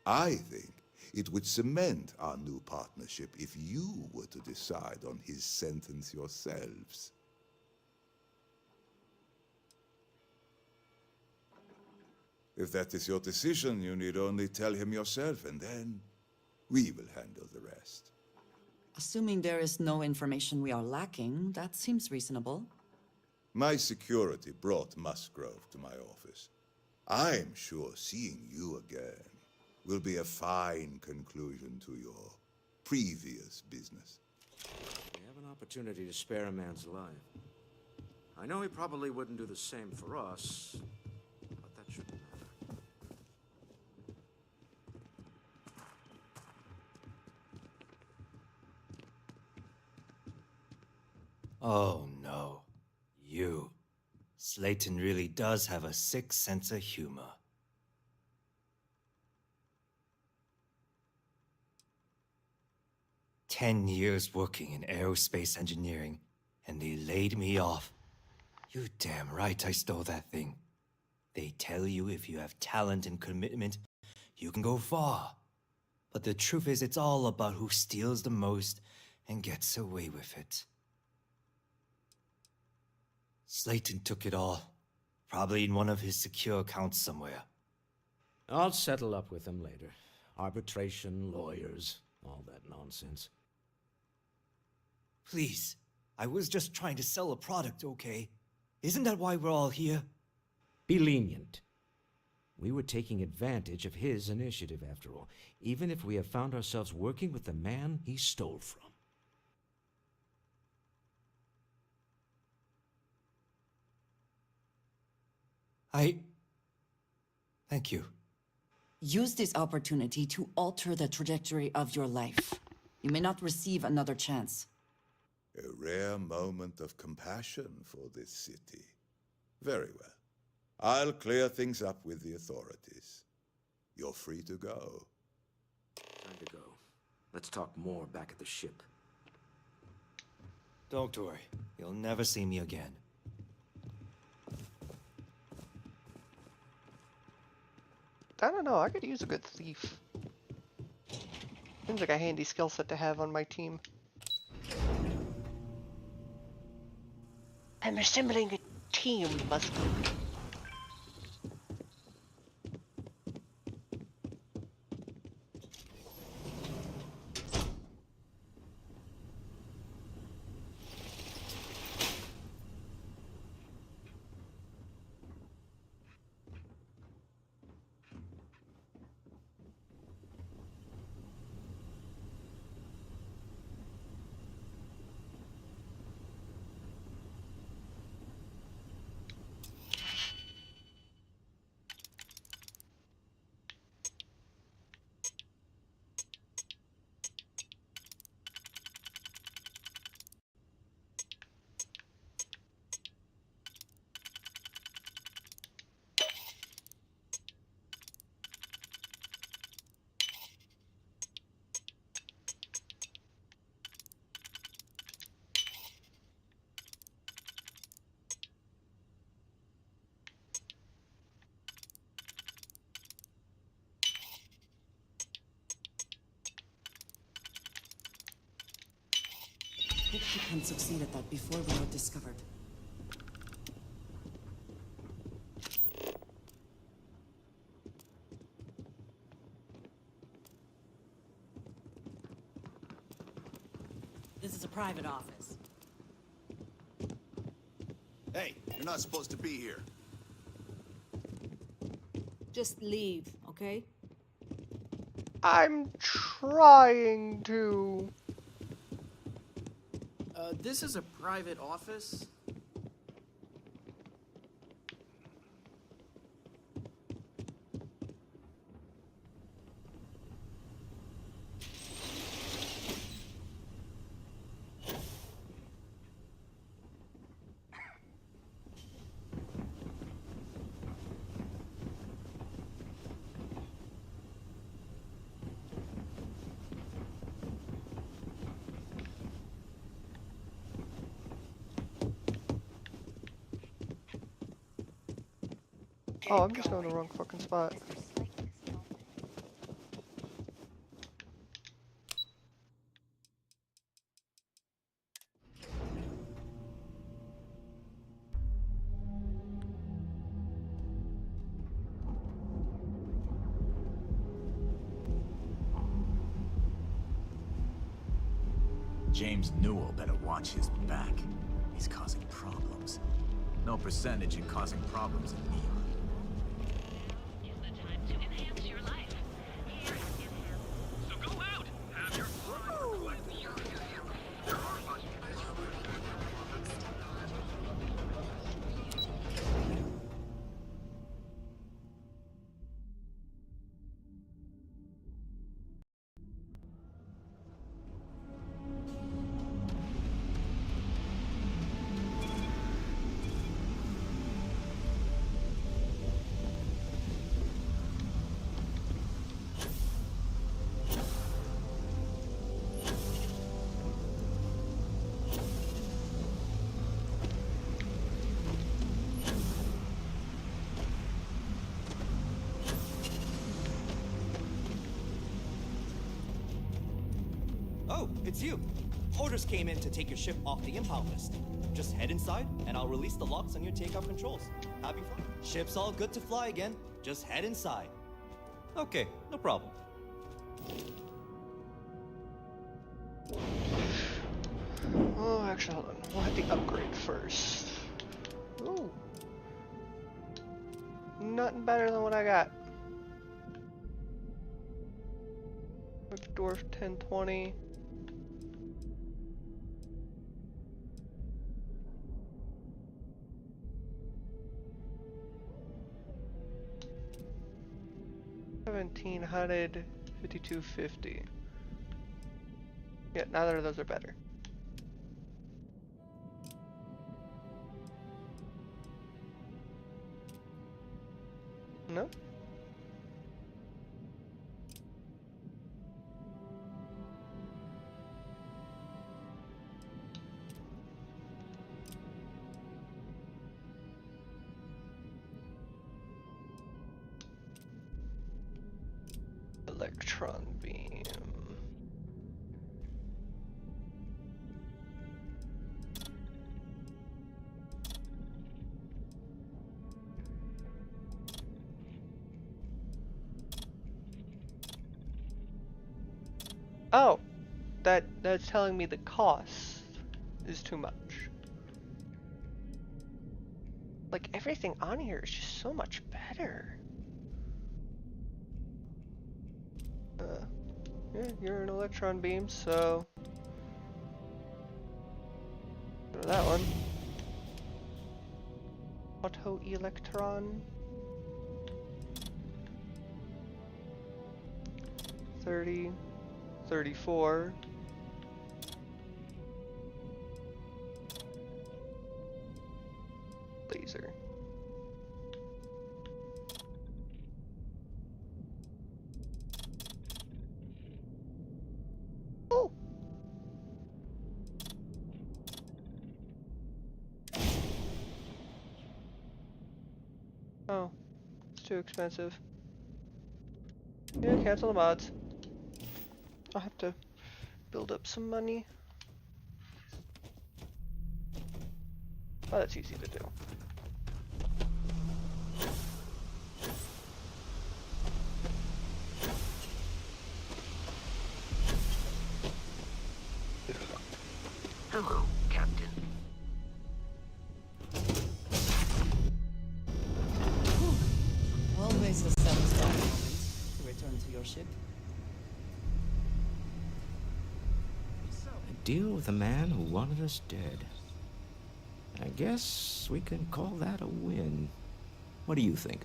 I think it would cement our new partnership if you were to decide on his sentence yourselves. If that is your decision, you need only tell him yourself, and then we will handle the rest. Assuming there is no information we are lacking, that seems reasonable. My security brought Musgrove to my office. I'm sure seeing you again will be a fine conclusion to your previous business. We have an opportunity to spare a man's life. I know he probably wouldn't do the same for us, but that shouldn't matter. Oh no. You. Slayton really does have a sick sense of humor. "10 years working in aerospace engineering, and they laid me off. You damn right I stole that thing. They tell you if you have talent and commitment, you can go far. But the truth is, it's all about who steals the most and gets away with it. Slayton took it all. Probably in one of his secure accounts somewhere. I'll settle up with him later. Arbitration, lawyers, all that nonsense. Please, I was just trying to sell a product, okay? Isn't that why we're all here? Be lenient. We were taking advantage of his initiative, after all, even if we have found ourselves working with the man he stole from. Thank you. Use this opportunity to alter the trajectory of your life. You may not receive another chance. A rare moment of compassion for this city. Very well. I'll clear things up with the authorities. You're free to go. Time to go. Let's talk more back at the ship. Don't worry. You'll never see me again. I don't know, I could use a good thief. Seems like a handy skill set to have on my team. I'm assembling a team, Musgrove. If we can succeed at that before we are discovered. This is a private office. Hey, you're not supposed to be here. Just leave, okay? I'm trying to. This is a private office? Oh, I'm just going to the wrong fucking spot. James Newell better watch his back. He's causing problems. No percentage in causing problems in Neon. Oh, it's you. Orders came in to take your ship off the impound list. Just head inside, and I'll release the locks on your takeoff controls. Having fun? Ship's all good to fly again. Just head inside. Okay, no problem. Oh, actually, hold on. We'll hit the upgrade first. Ooh. Nothing better than what I got. Dwarf 1020. $1,700, $5,250. Yeah, neither of those are better. No? Electron beam. Oh, that's telling me the cost is too much. Like everything on here is just so much better. Yeah, you're an electron beam, so go to that one. Auto electron. 30, 34. Laser. Oh. Oh, it's too expensive. Yeah, cancel the mods. I'll have to build up some money. Oh, that's easy to do. Hello, Captain. Always a satisfying moment to return to your ship. A deal with a man who wanted us dead. I guess we can call that a win. What do you think?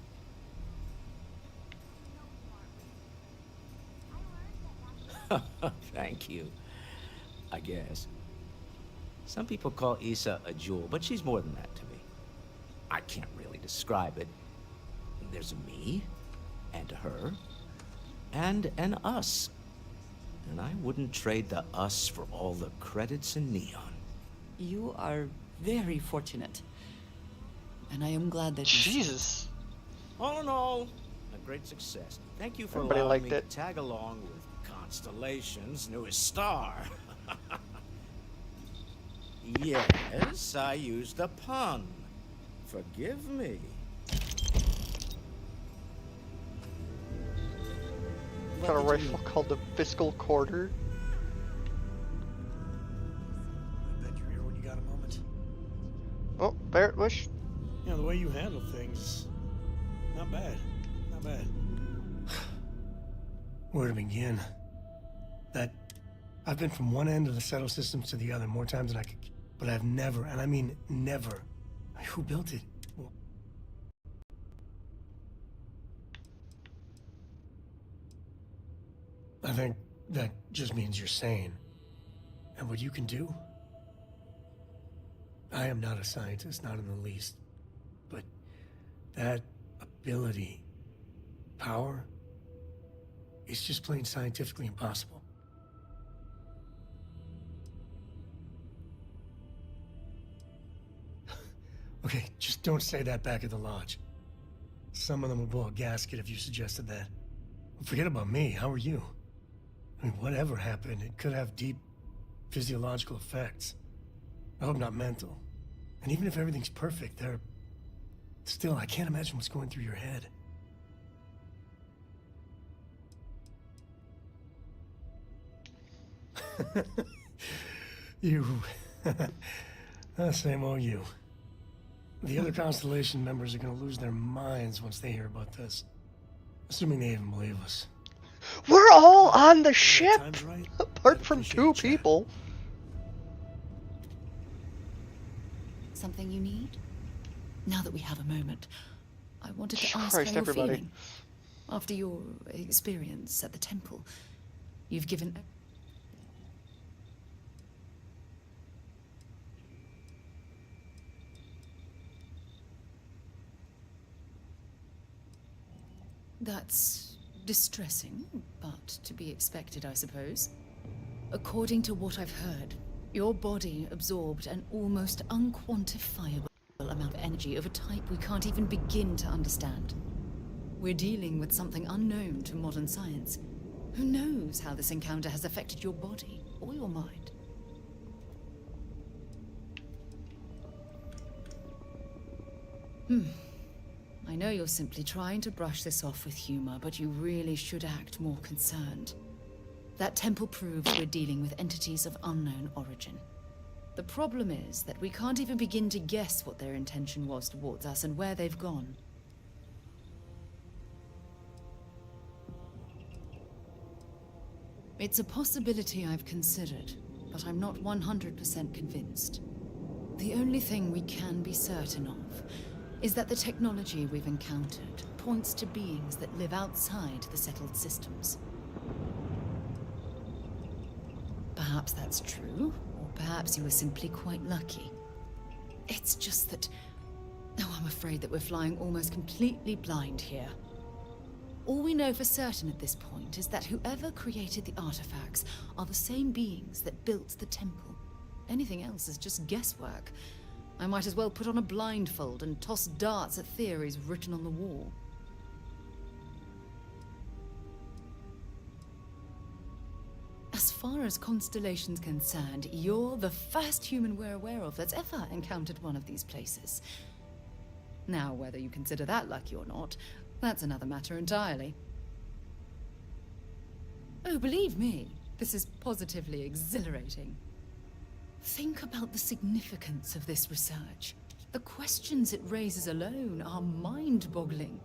Thank you. I guess. Some people call Issa a jewel, but she's more than that to me. I can't really describe it. There's a me, and her, and an us. And I wouldn't trade the us for all the credits in Neon. You are very fortunate. And I am glad that Jesus. All in all, a great success. Thank you for Everybody allowing me liked to tag along with Constellation's newest star. Yes, I used a pun. Forgive me. Got a rifle called the Fiscal Quarter. Barrett Wish? You know, the way you handle things, not bad. Not bad. Where to begin? I've been from one end of the settle systems to the other more times than I could, but I've never, and I mean never. Who built it? I think that just means you're sane. And what you can do? I am not a scientist, not in the least. But that ability, power, it's just plain scientifically impossible. Okay, just don't say that back at the lodge. Some of them would blow a gasket if you suggested that. Forget about me, how are you? I mean, whatever happened, it could have deep physiological effects. I hope not mental. And even if everything's perfect, still, I can't imagine what's going through your head. You... Same old you. The other Constellation members are gonna lose their minds once they hear about this. Assuming they even believe us. We're all on the ship! Apart from 2 people. Something you need? Now that we have a moment, I wanted to ask Christ, how you're everybody. feeling. After your experience at the temple, you've given... That's distressing, but to be expected, I suppose. According to what I've heard, your body absorbed an almost unquantifiable amount of energy of a type we can't even begin to understand. We're dealing with something unknown to modern science. Who knows how this encounter has affected your body or your mind? I know you're simply trying to brush this off with humor, but you really should act more concerned. That temple proves we're dealing with entities of unknown origin. The problem is that we can't even begin to guess what their intention was towards us and where they've gone. It's a possibility I've considered, but I'm not 100% convinced. The only thing we can be certain of is that the technology we've encountered points to beings that live outside the settled systems. Perhaps that's true, or perhaps you were simply quite lucky. It's just that... Oh, I'm afraid that we're flying almost completely blind here. All we know for certain at this point is that whoever created the artifacts are the same beings that built the temple. Anything else is just guesswork. I might as well put on a blindfold and toss darts at theories written on the wall. As far as Constellation's concerned, you're the first human we're aware of that's ever encountered one of these places. Now, whether you consider that lucky or not, that's another matter entirely. Oh, believe me, this is positively exhilarating. Think about the significance of this research. The questions it raises alone are mind-boggling.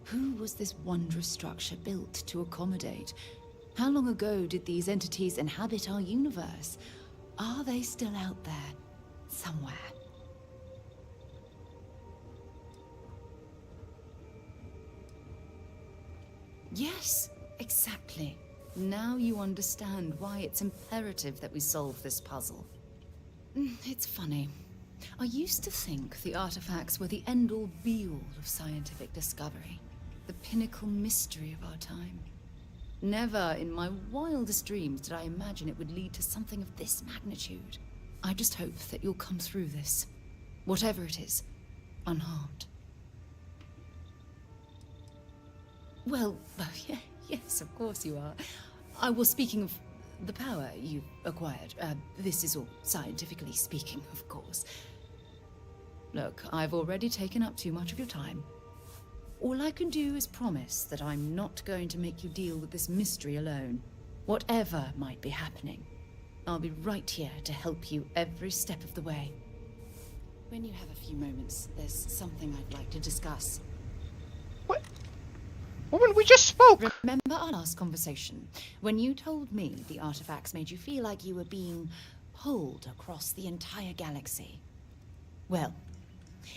Who was this wondrous structure built to accommodate? How long ago did these entities inhabit our universe? Are they still out there, somewhere? Yes, exactly. Now you understand why it's imperative that we solve this puzzle. It's funny. I used to think the artifacts were the end-all be-all of scientific discovery, the pinnacle mystery of our time. Never in my wildest dreams did I imagine it would lead to something of this magnitude. I just hope that you'll come through this, whatever it is, unharmed. Well, yes, of course you are. I was speaking of the power you acquired. This is all scientifically speaking, of course. Look, I've already taken up too much of your time. All I can do is promise that I'm not going to make you deal with this mystery alone. Whatever might be happening, I'll be right here to help you every step of the way. When you have a few moments, there's something I'd like to discuss. Woman, we just spoke! Remember our last conversation, when you told me the artifacts made you feel like you were being pulled across the entire galaxy? Well,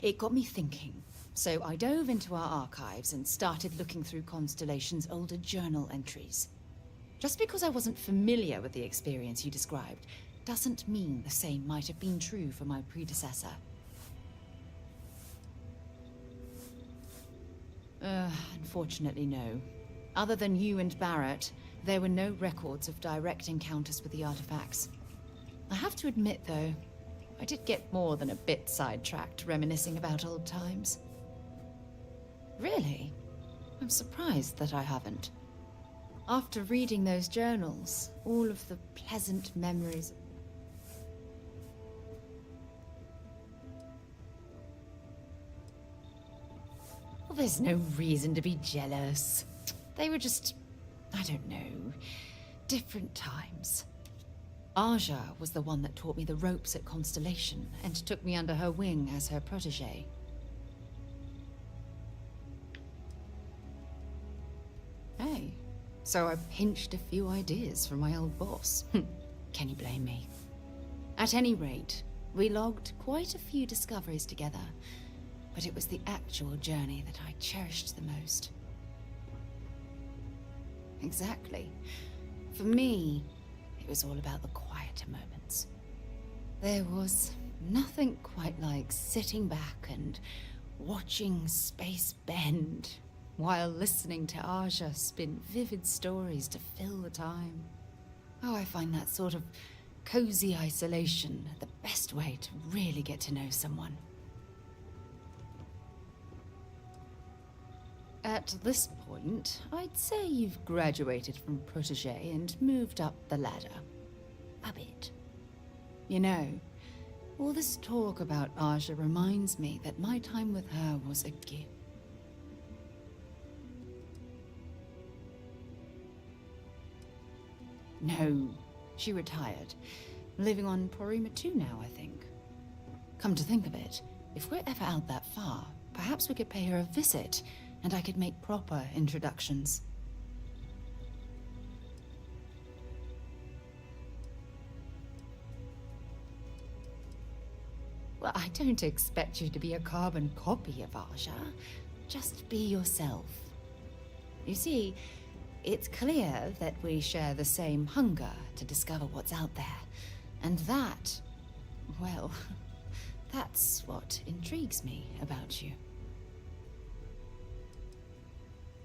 it got me thinking, so I dove into our archives and started looking through Constellation's older journal entries. Just because I wasn't familiar with the experience you described, doesn't mean the same might have been true for my predecessor. Unfortunately, no. Other than you and Barrett, there were no records of direct encounters with the artifacts. I have to admit, though, I did get more than a bit sidetracked reminiscing about old times. Really? I'm surprised that I haven't. After reading those journals, all of the pleasant memories... Well, there's no reason to be jealous. They were just, I don't know, different times. Aja was the one that taught me the ropes at Constellation and took me under her wing as her protege. Hey, so I pinched a few ideas from my old boss. Can you blame me? At any rate, we logged quite a few discoveries together. But it was the actual journey that I cherished the most. Exactly. For me, it was all about the quieter moments. There was nothing quite like sitting back and watching space bend while listening to Aja spin vivid stories to fill the time. Oh, I find that sort of cozy isolation the best way to really get to know someone. At this point, I'd say you've graduated from protege and moved up the ladder. A bit. You know, all this talk about Aja reminds me that my time with her was a gift. No, she retired. Living on Porima 2 now, I think. Come to think of it, if we're ever out that far, perhaps we could pay her a visit, and I could make proper introductions. Well, I don't expect you to be a carbon copy of Aja. Just be yourself. You see, it's clear that we share the same hunger to discover what's out there. And that, well, that's what intrigues me about you.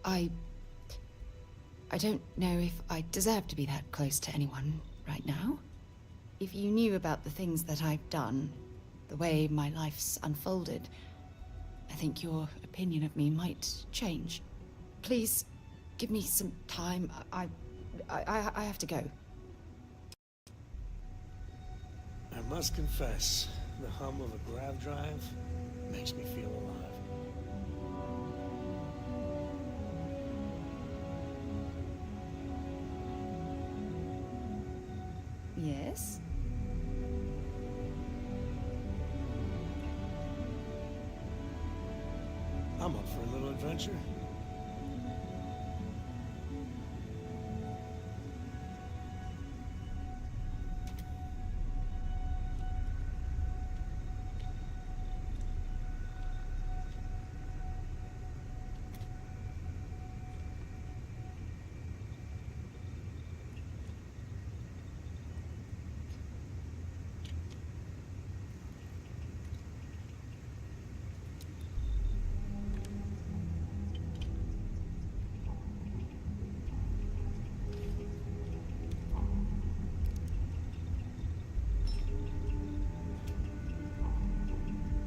I don't know if I deserve to be that close to anyone right now. If you knew about the things that I've done, the way my life's unfolded, I think your opinion of me might change. Please, give me some time. I have to go. I must confess, the hum of a grav drive makes me feel alive. Yes? I'm up for a little adventure.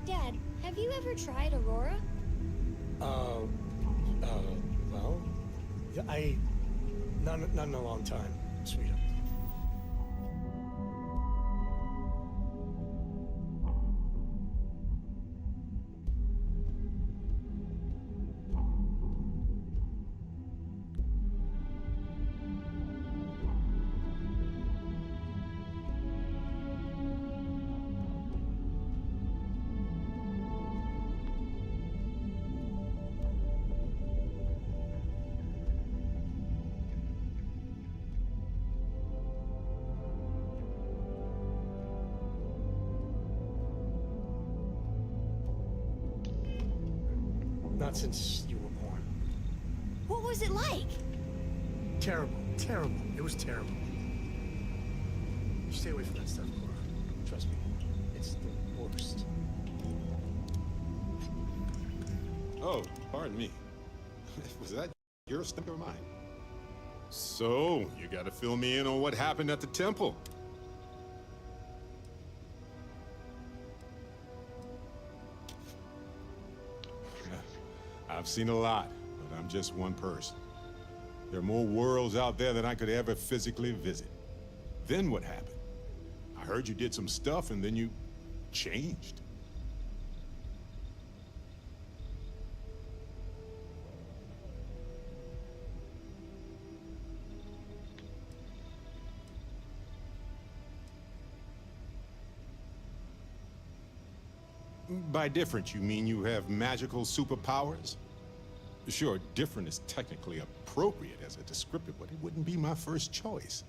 Dad, have you ever tried Aurora? Well, yeah, not in a long time, sweetheart. Not since you were born. What was it like? Terrible. Terrible. It was terrible. You stay away from that stuff, Cora. Trust me. It's the worst. Oh, pardon me. Was that your stuff or mine? So, you gotta fill me in on what happened at the temple. I've seen a lot, but I'm just one person. There are more worlds out there than I could ever physically visit. Then what happened? I heard you did some stuff and then you changed. By different, you mean you have magical superpowers? Sure, different is technically appropriate as a descriptor, but it wouldn't be my first choice.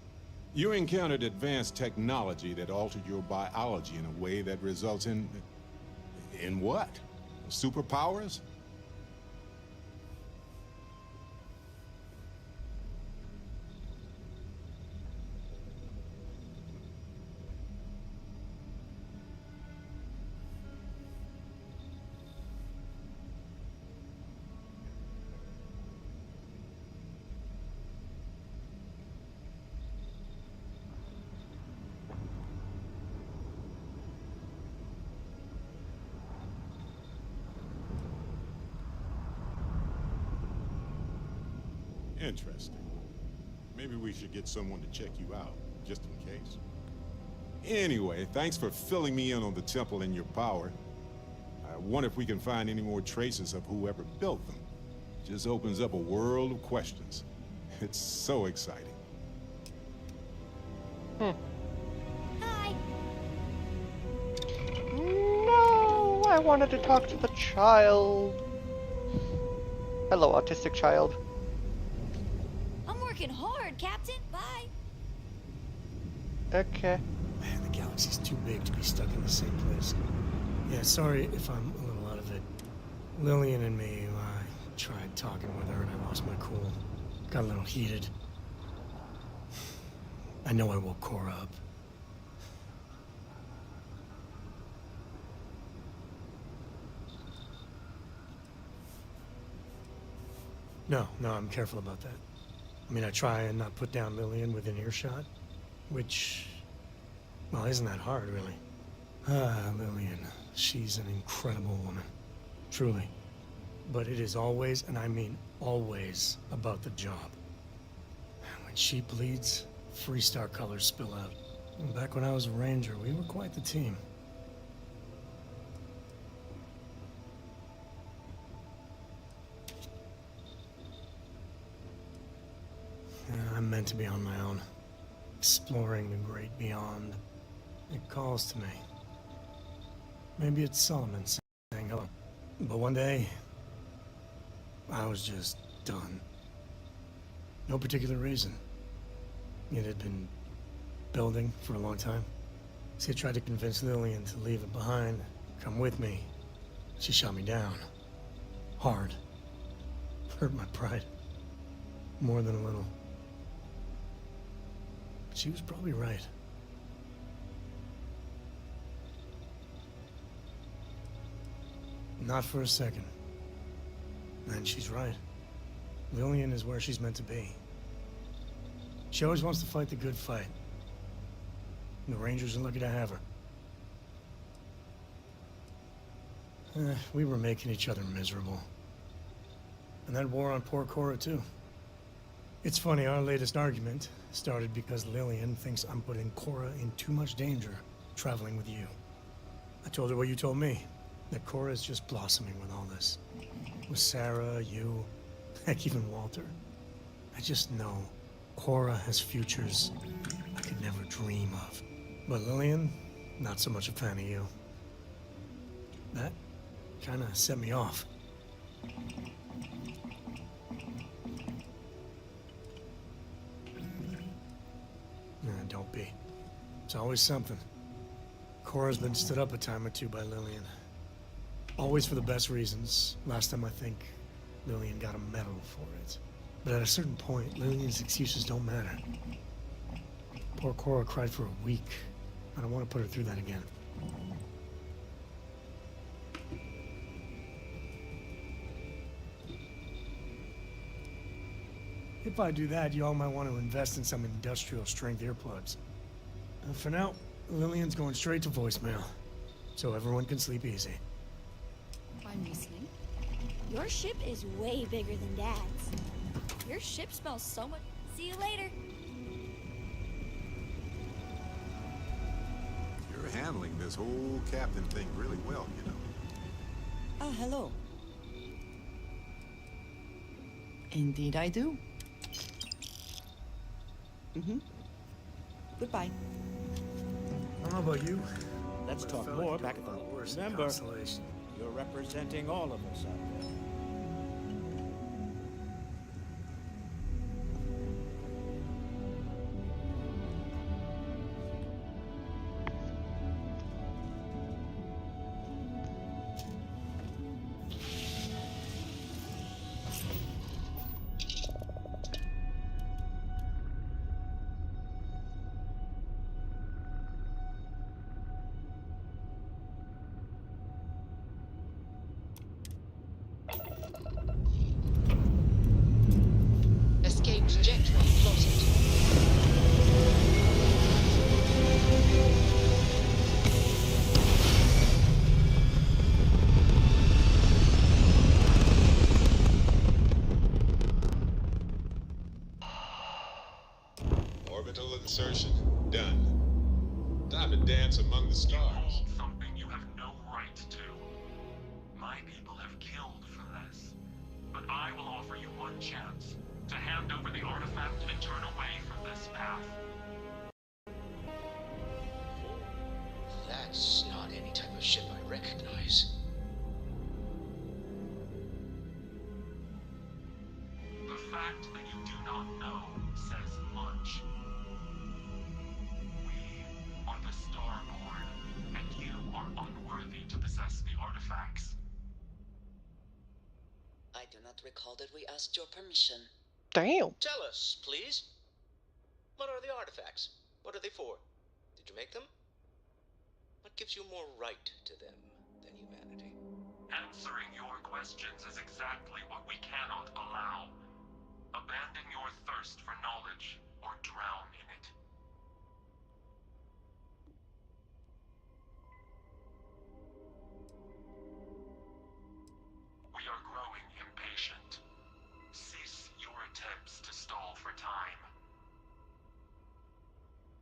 You encountered advanced technology that altered your biology in a way that results in... In what? Superpowers? Interesting. Maybe we should get someone to check you out, just in case. Anyway, thanks for filling me in on the temple and your power. I wonder if we can find any more traces of whoever built them. Just opens up a world of questions. It's so exciting. Hi. No, I wanted to talk to the child. Hello, autistic child. I'm working hard, Captain. Bye. Okay. Man, the galaxy's too big to be stuck in the same place. Yeah, sorry if I'm a little out of it. Lillian and me, I tried talking with her and I lost my cool. Got a little heated. I know I woke Cora up. No, I'm careful about that. I mean, I try and not put down Lillian within earshot, which, well, isn't that hard, really? Lillian, she's an incredible woman, truly. But it is always, and I mean always, about the job. When she bleeds, Freestar colors spill out. And back when I was a ranger, we were quite the team. I'm meant to be on my own, exploring the great beyond. It calls to me. Maybe it's Solomon saying hello. But one day, I was just done. No particular reason. It had been building for a long time. See, I tried to convince Lillian to leave it behind, come with me. She shot me down. Hard. Hurt my pride. More than a little. But she was probably right. Not for a second. And she's right. Lillian is where she's meant to be. She always wants to fight the good fight. And the Rangers are lucky to have her. We were making each other miserable. And that wore on poor Cora, too. It's funny, our latest argument started because Lillian thinks I'm putting Cora in too much danger traveling with you. I told her what you told me, that Cora is just blossoming with all this. With Sarah, you, heck, even Walter. I just know Cora has futures I could never dream of. But Lillian, not so much a fan of you. That kind of set me off. Don't be. It's always something. Cora's been stood up a time or two by Lillian. Always for the best reasons. Last time I think Lillian got a medal for it. But at a certain point, Lillian's excuses don't matter. Poor Cora cried for a week. I don't want to put her through that again. If I do that, you all might want to invest in some industrial-strength earplugs. For now, Lillian's going straight to voicemail, so everyone can sleep easy. I'm listening. Your ship is way bigger than Dad's. Your ship smells so much. See you later. You're handling this whole captain thing really well, you know. Oh, hello. Indeed I do. Goodbye. I don't know about you. Let's but I talk felt more like back doing at a lot the worse than Remember, Constellation. you're representing all of us out there. Escape trajectory plotted. Orbital insertion done. Time to dance among the stars. Something you have no right to. My people have killed for this. But I will offer you one chance to hand over the artifact and turn away from this path. That's not any type of ship I recognize. The fact that you do not know says much. We are the Starborn, and you are unworthy to possess the artifacts. I do not recall that we asked your permission. Damn. Tell us, please. What are the artifacts? What are they for? Did you make them? What gives you more right to them than humanity? Answering your questions is exactly what we cannot allow. Abandon your thirst for knowledge, or drown in it. We are growing impatient. Cease your attempts to stall for time.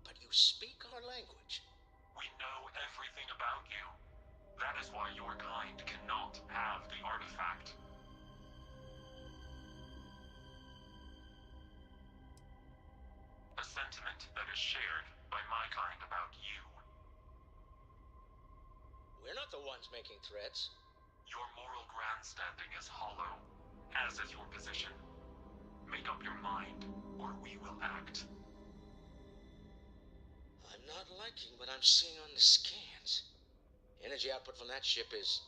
But you speak our language. We know everything about you. That is why your kind cannot have the artifact. A sentiment that is shared by my kind about you. We're not the ones making threats. Your moral grandstanding is hollow, as is your position. Make up your mind, or we will act. I'm not liking what I'm seeing on the scans. Energy output from that ship is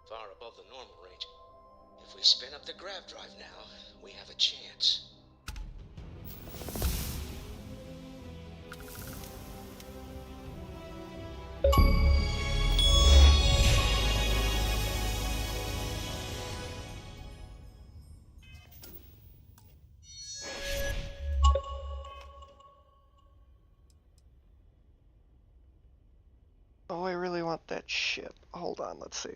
far above the normal range. If we spin up the grav drive now, we have a chance. Oh, I really want that ship. Hold on, let's see.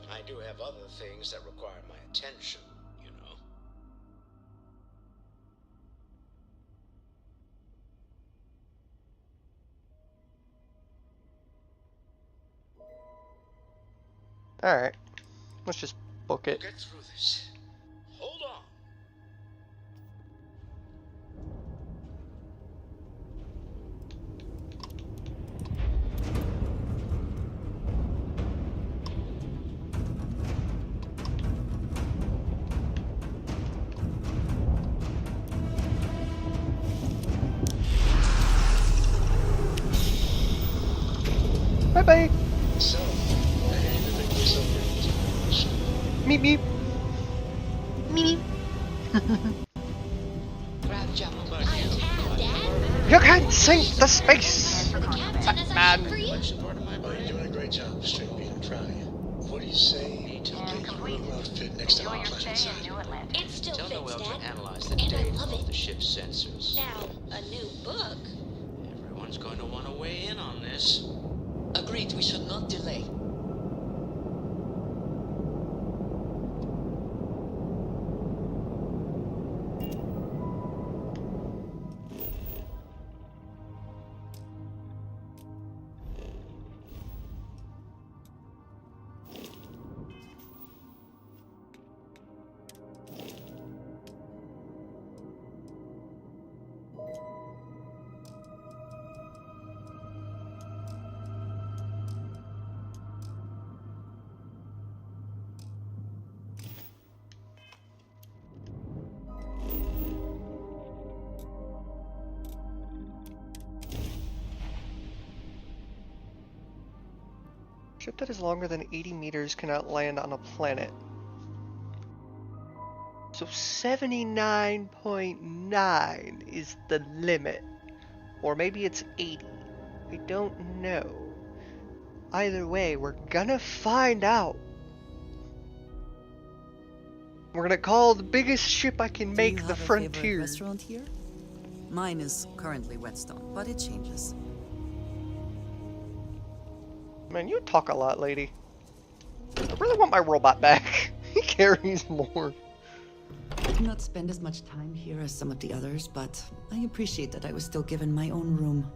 I do have other things that require my attention, you know. Alright. Let's just book it. We'll get through this. Hold on. bye. So, I had to make myself ready. Meep meep. Meep. You can sink the space. Batman. You're doing a great job, Straight I'm proud of you. What do you say to get your little outfit next to our planet side? It still Tell fits, Noel Dad. to analyze the And I data love of it. the ship's sensors. Now, a new book. Everyone's going to want to weigh in on this. Agreed, we should not delay. Ship that is longer than 80 meters cannot land on a planet. So 79.9 is the limit. Or maybe it's 80. I don't know. Either way, we're gonna find out. We're gonna call the biggest ship I can make the Do you have a favorite Frontier. restaurant here? Mine is currently Whetstone, but it changes. Man, you talk a lot, lady. I really want my robot back. He carries more. I do not spend as much time here as some of the others, but I appreciate that I was still given my own room.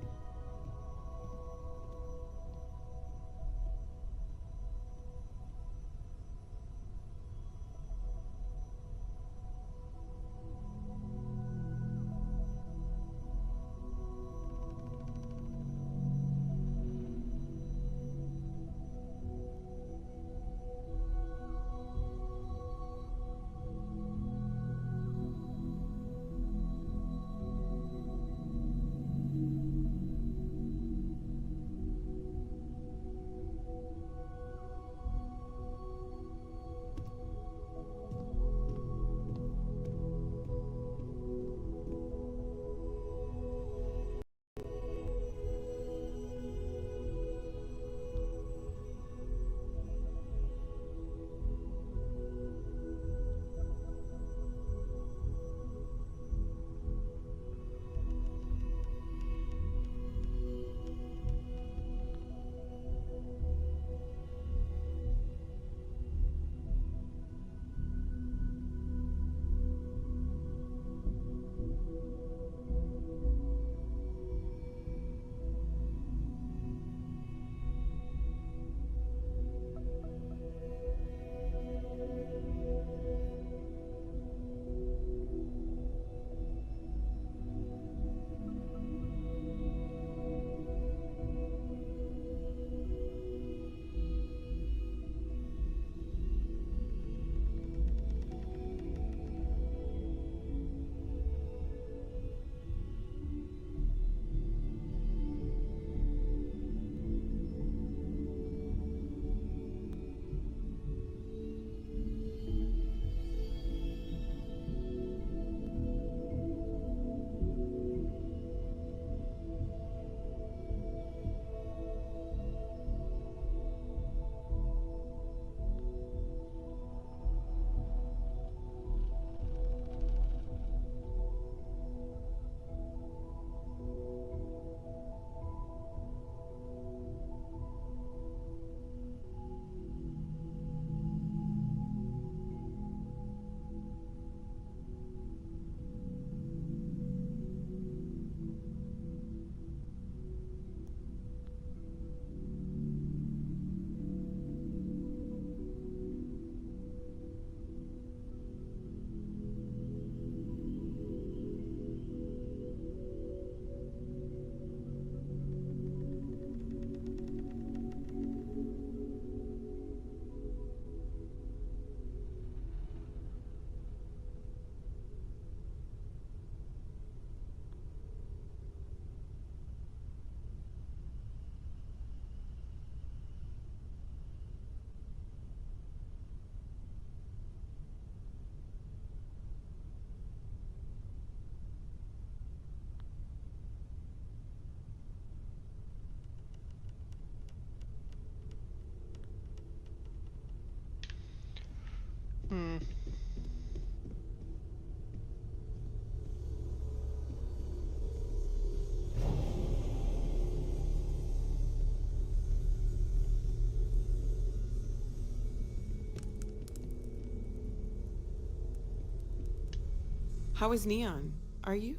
How is Neon? Are you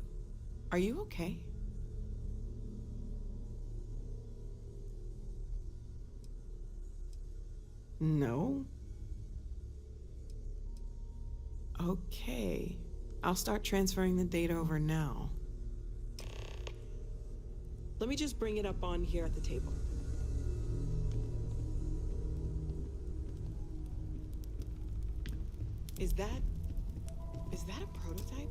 okay? No? Okay. I'll start transferring the data over now. Let me just bring it up on here at the table. Is that a prototype?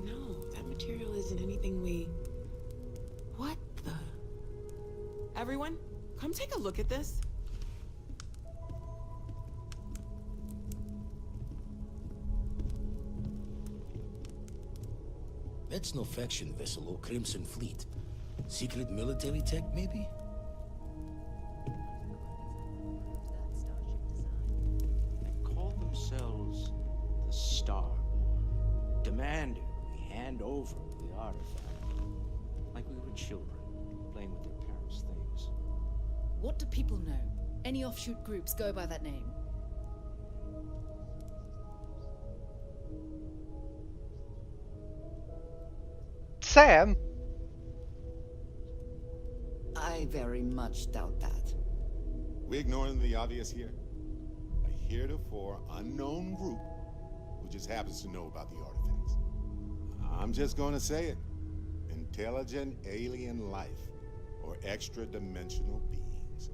No, that material isn't anything we... What the... Everyone, come take a look at this. That's no faction vessel or Crimson Fleet. Secret military tech, maybe? They call themselves the Star War, demanding we hand over the artifact. Like we were children, playing with their parents' things. What do people know? Any offshoot groups go by that name? Sam? I very much doubt that. We ignoring the obvious here? A heretofore unknown group who just happens to know about the artifacts. I'm just gonna say it. Intelligent alien life, or extra-dimensional beings.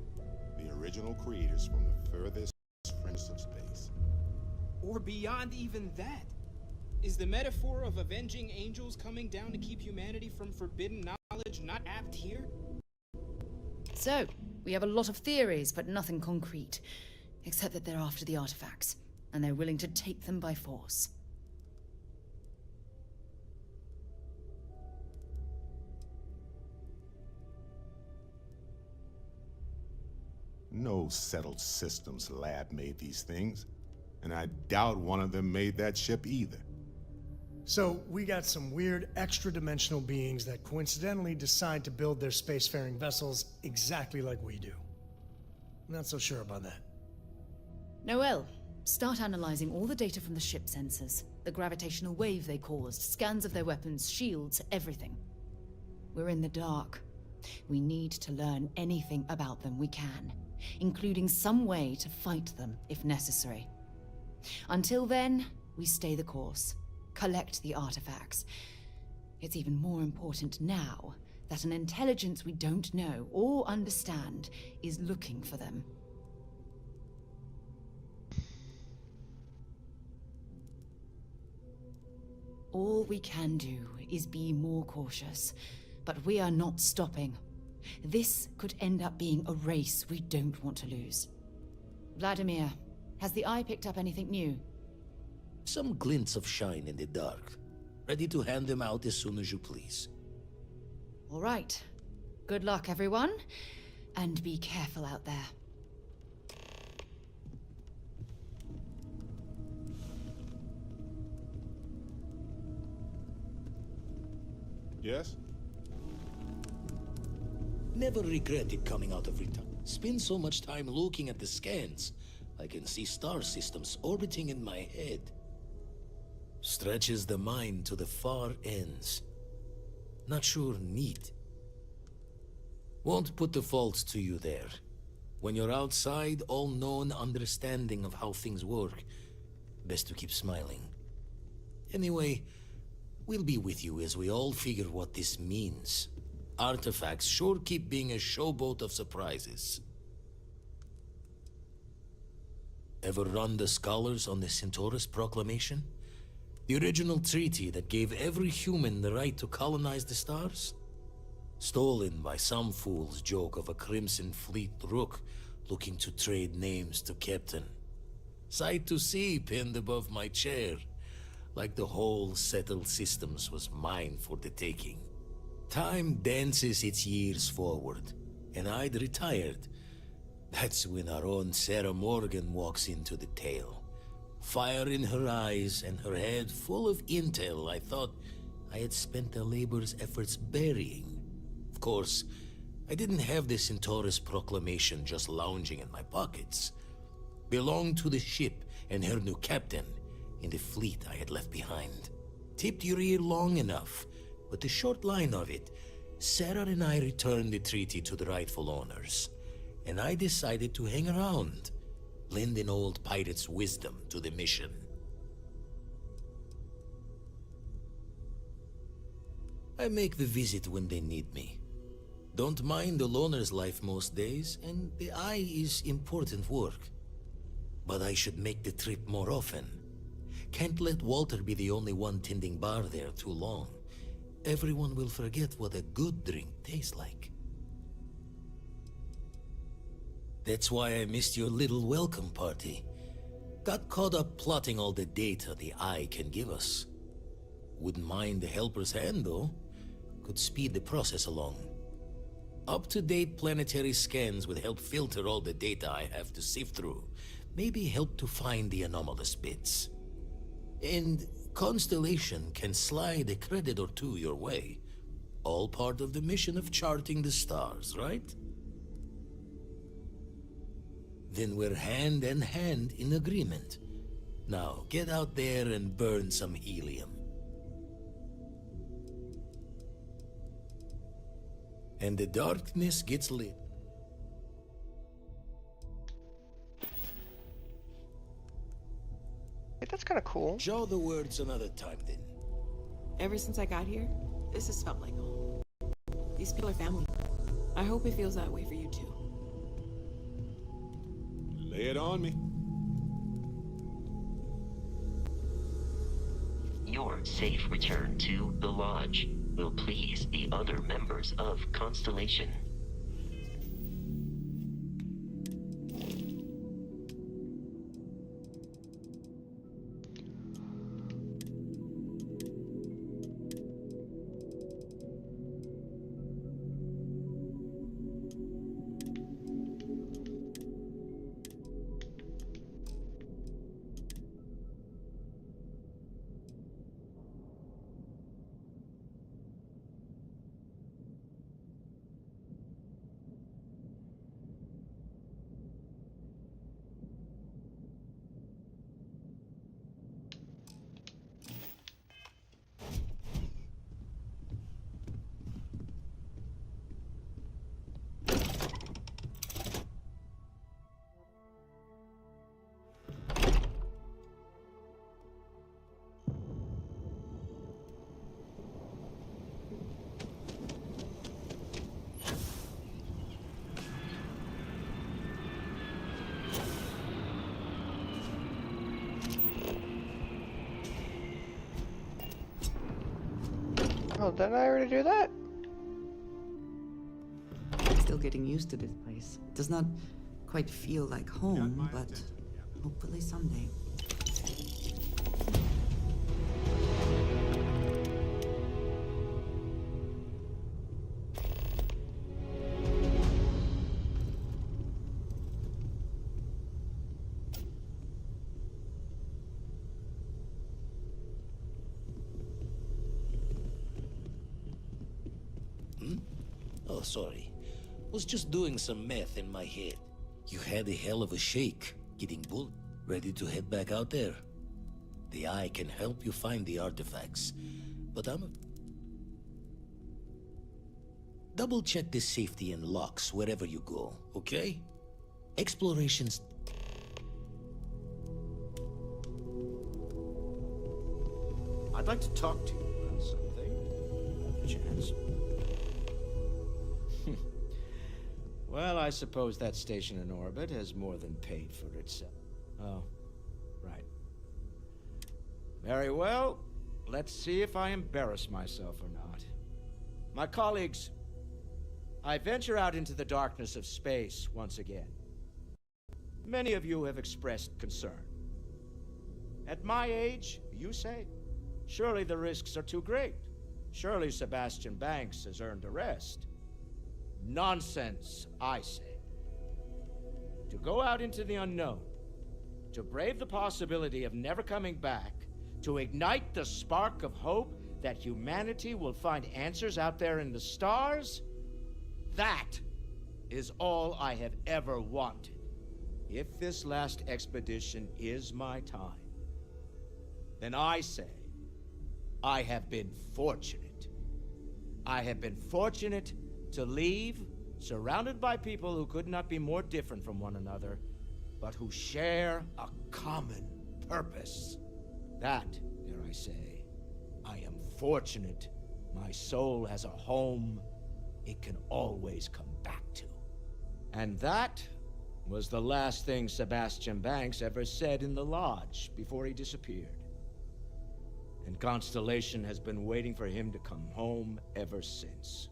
The original creators from the furthest fringes of space. Or beyond even that. Is the metaphor of avenging angels coming down to keep humanity from forbidden knowledge not apt here? So, we have a lot of theories, but nothing concrete. Except that they're after the artifacts, and they're willing to take them by force. No settled systems lab made these things, and I doubt one of them made that ship either. So, we got some weird extra-dimensional beings that coincidentally decide to build their spacefaring vessels exactly like we do. Not so sure about that. Noel, start analyzing all the data from the ship sensors. The gravitational wave they caused, scans of their weapons, shields, everything. We're in the dark. We need to learn anything about them we can, including some way to fight them if necessary. Until then, we stay the course. Collect the artifacts. It's even more important now that an intelligence we don't know or understand is looking for them. All we can do is be more cautious, but we are not stopping. This could end up being a race we don't want to lose. Vladimir, has the Eye picked up anything new? Some glints of shine in the dark. Ready to hand them out as soon as you please. All right. Good luck, everyone. And be careful out there. Yes? Never regretted coming out of return. Spend so much time looking at the scans. I can see star systems orbiting in my head. Stretches the mind to the far ends. Not sure neat. Won't put the fault to you there. When you're outside all-known understanding of how things work, best to keep smiling. Anyway, we'll be with you as we all figure what this means. Artifacts sure keep being a showboat of surprises. Ever run the scholars on the Centaurus Proclamation? The original treaty that gave every human the right to colonize the stars? Stolen by some fool's joke of a Crimson Fleet rook looking to trade names to Captain. Sight to see pinned above my chair, like the whole settled systems was mine for the taking. Time dances its years forward, and I'd retired. That's when our own Sarah Morgan walks into the tale. Fire in her eyes and her head full of intel I thought I had spent the labor's efforts burying. Of course, I didn't have the Centaurus Proclamation just lounging in my pockets. Belonged to the ship and her new captain in the fleet I had left behind. tipped your ear long enough, but the short line of it, Sarah and I returned the treaty to the rightful owners, and I decided to hang around, lend an old pirate's wisdom to the mission. I make the visit when they need me. Don't mind the loner's life most days, and the eye is important work. But I should make the trip more often. Can't let Walter be the only one tending bar there too long. Everyone will forget what a good drink tastes like. That's why I missed your little welcome party. Got caught up plotting all the data the eye can give us. Wouldn't mind the helper's hand, though. Could speed the process along. Up-to-date planetary scans would help filter all the data I have to sift through. Maybe help to find the anomalous bits. And Constellation can slide a credit or two your way. All part of the mission of charting the stars, right? Then we're hand in hand in agreement. Now, get out there and burn some helium. And the darkness gets lit. Hey, that's kind of cool. Show the words another time, then. Ever since I got here, this has felt like home. These people are family. I hope it feels that way for you too. Lay it on me. Your safe return to the Lodge will please the other members of Constellation. Oh, didn't I already do that? Still getting used to this place. It does not quite feel like home, but hopefully someday. Oh, sorry. Was just doing some math in my head. You had a hell of a shake, getting bull. Ready to head back out there? The Eye can help you find the artifacts, but double check the safety and locks wherever you go, okay? Explorations... I'd like to talk to you about something. Have a chance. Well, I suppose that station in orbit has more than paid for itself. Oh, right. Very well. Let's see if I embarrass myself or not. My colleagues, I venture out into the darkness of space once again. Many of you have expressed concern. At my age, you say, surely the risks are too great. Surely Sebastian Banks has earned a rest. Nonsense, I say. To go out into the unknown, to brave the possibility of never coming back, to ignite the spark of hope that humanity will find answers out there in the stars, that is all I have ever wanted. If this last expedition is my time, then I say, I have been fortunate. I have been fortunate to leave surrounded by people who could not be more different from one another, but who share a common purpose. That, dare I say, I am fortunate my soul has a home it can always come back to. And that was the last thing Sebastian Banks ever said in the lodge before he disappeared. And Constellation has been waiting for him to come home ever since.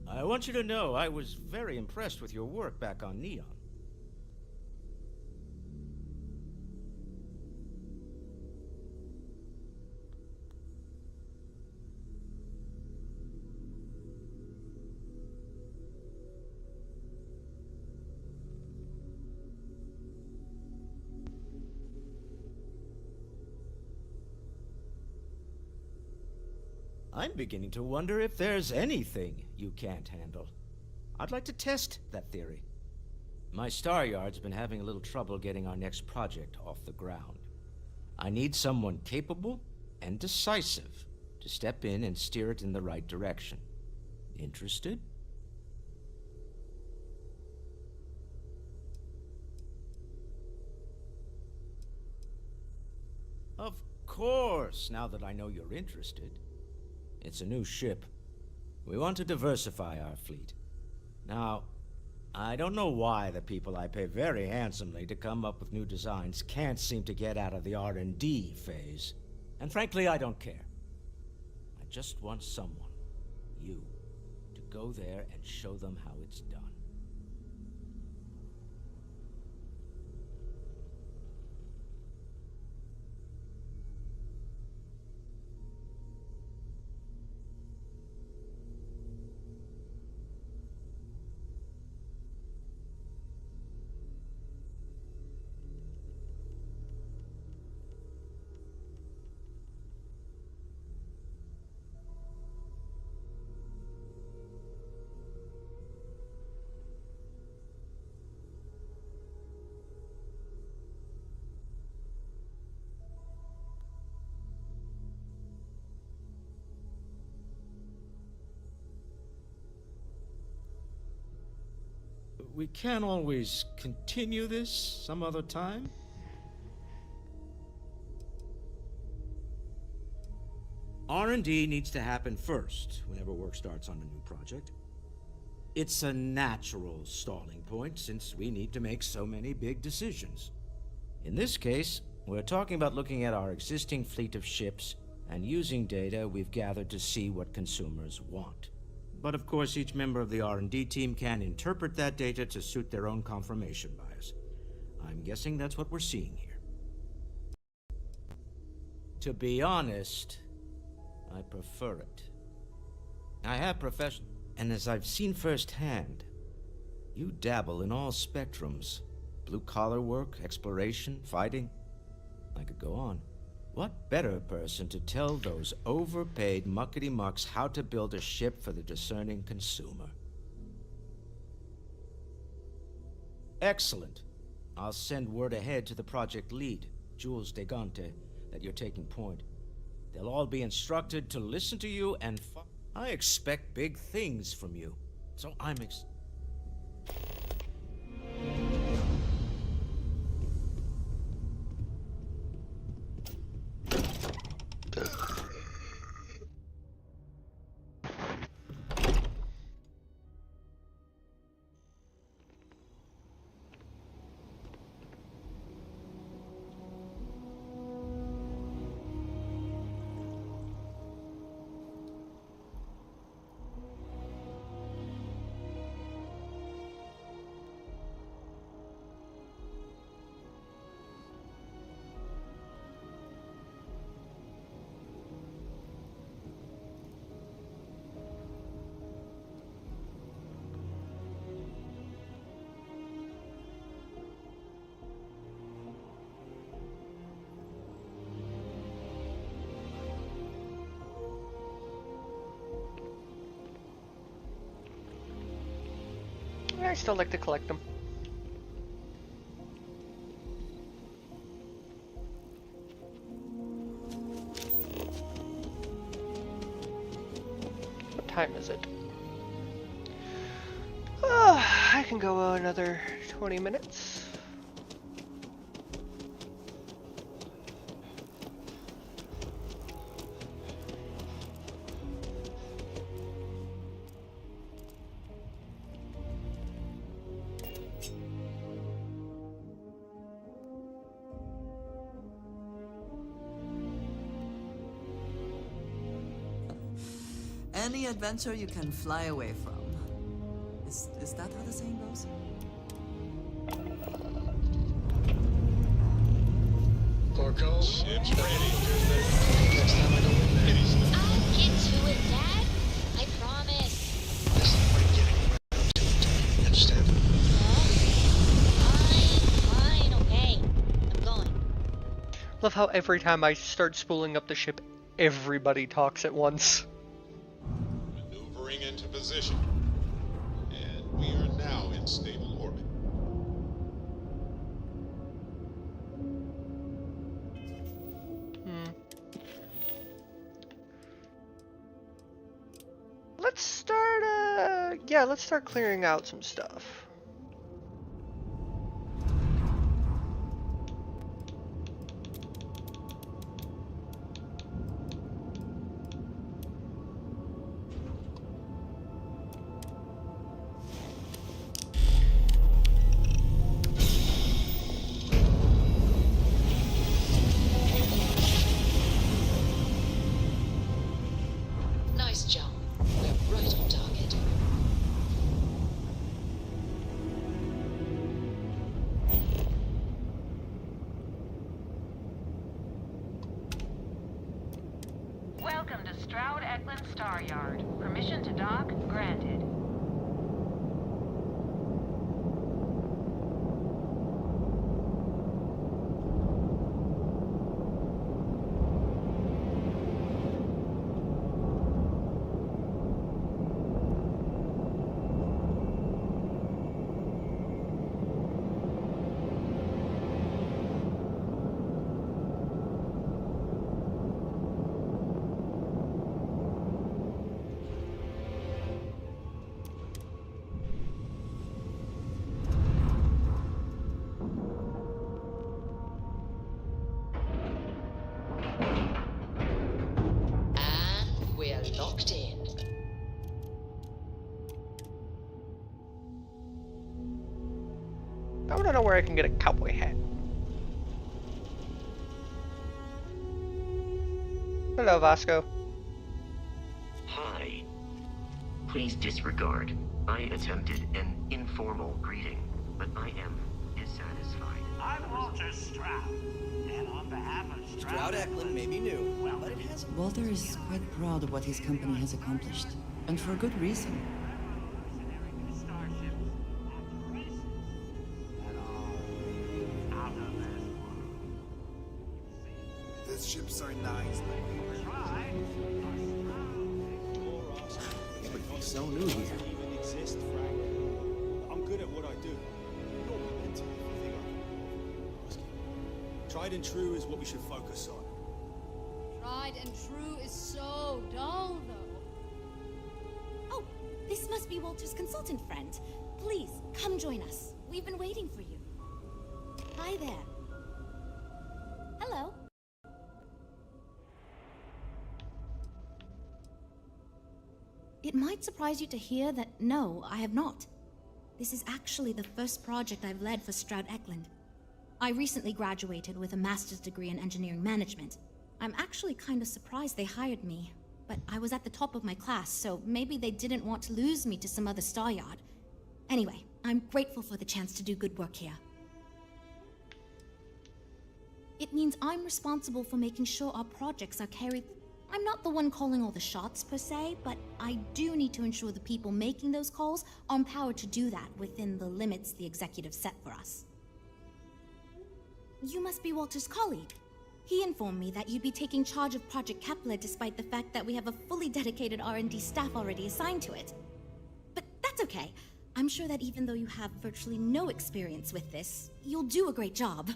I want you to know I was very impressed with your work back on Neon. I'm beginning to wonder if there's anything you can't handle. I'd like to test that theory. My Star Yard's been having a little trouble getting our next project off the ground. I need someone capable and decisive to step in and steer it in the right direction. Interested? Of course, now that I know you're interested. It's a new ship. We want to diversify our fleet. Now, I don't know why the people I pay very handsomely to come up with new designs can't seem to get out of the R&D phase. And frankly, I don't care. I just want someone, you, to go there and show them how it's done. We can always continue this some other time. R&D needs to happen first whenever work starts on a new project. It's a natural stalling point since we need to make so many big decisions. In this case, we're talking about looking at our existing fleet of ships and using data we've gathered to see what consumers want. But of course, each member of the R&D team can interpret that data to suit their own confirmation bias. I'm guessing that's what we're seeing here. To be honest, I prefer it. I have profession, and as I've seen firsthand, you dabble in all spectrums. Blue-collar work, exploration, fighting. I could go on. What better person to tell those overpaid muckety-mucks how to build a ship for the discerning consumer? Excellent. I'll send word ahead to the project lead, Jules Degante, that you're taking point. They'll all be instructed to listen to you and I expect big things from you. So I'm I still like to collect them. What time is it? I can go another 20 minutes. Any adventure you can fly away from. Is that how the saying goes? Porco, ship's ready. Next time I go in there. I'll get to it, Dad. I promise. This is what I'm getting around to. You understand? Fine, okay. I'm going. Love how every time I start spooling up the ship, everybody talks at once. Maneuvering into position. And we are now in stable orbit. Let's start, let's start clearing out some stuff. Nice job. We're right on target. Welcome to Stroud-Eklund Star Yard. Permission to dock granted. And we're locked in. I want to know where I can get a cowboy hat. Hello, Vasco. Hi. Please disregard. I attempted an informal greeting, but I am dissatisfied. I'm Walter Stroud, and on behalf of Stroud-Eklund may be new, but it has... Walter is quite proud of what his company has accomplished, and for good reason. These ships are nice, so new here. Even exist, Frank. I'm good at what I do. You're meant to be the thing I'm asking. Tried and true is what we should focus on. Tried and true is so dull, though. Oh, this must be Walter's consultant friend. Please, come join us. We've been waiting for you. Hi there. Hello. It might surprise you to hear that no, I have not. This is actually the first project I've led for Stroud-Eklund. I recently graduated with a master's degree in engineering management. I'm actually kind of surprised they hired me, but I was at the top of my class, so maybe they didn't want to lose me to some other star yard. Anyway, I'm grateful for the chance to do good work here. It means I'm responsible for making sure our projects are carried. I'm not the one calling all the shots per se, but I do need to ensure the people making those calls are empowered to do that within the limits the executive set for us. You must be Walter's colleague. He informed me that you'd be taking charge of Project Kepler despite the fact that we have a fully dedicated R&D staff already assigned to it. But that's okay. I'm sure that even though you have virtually no experience with this, you'll do a great job.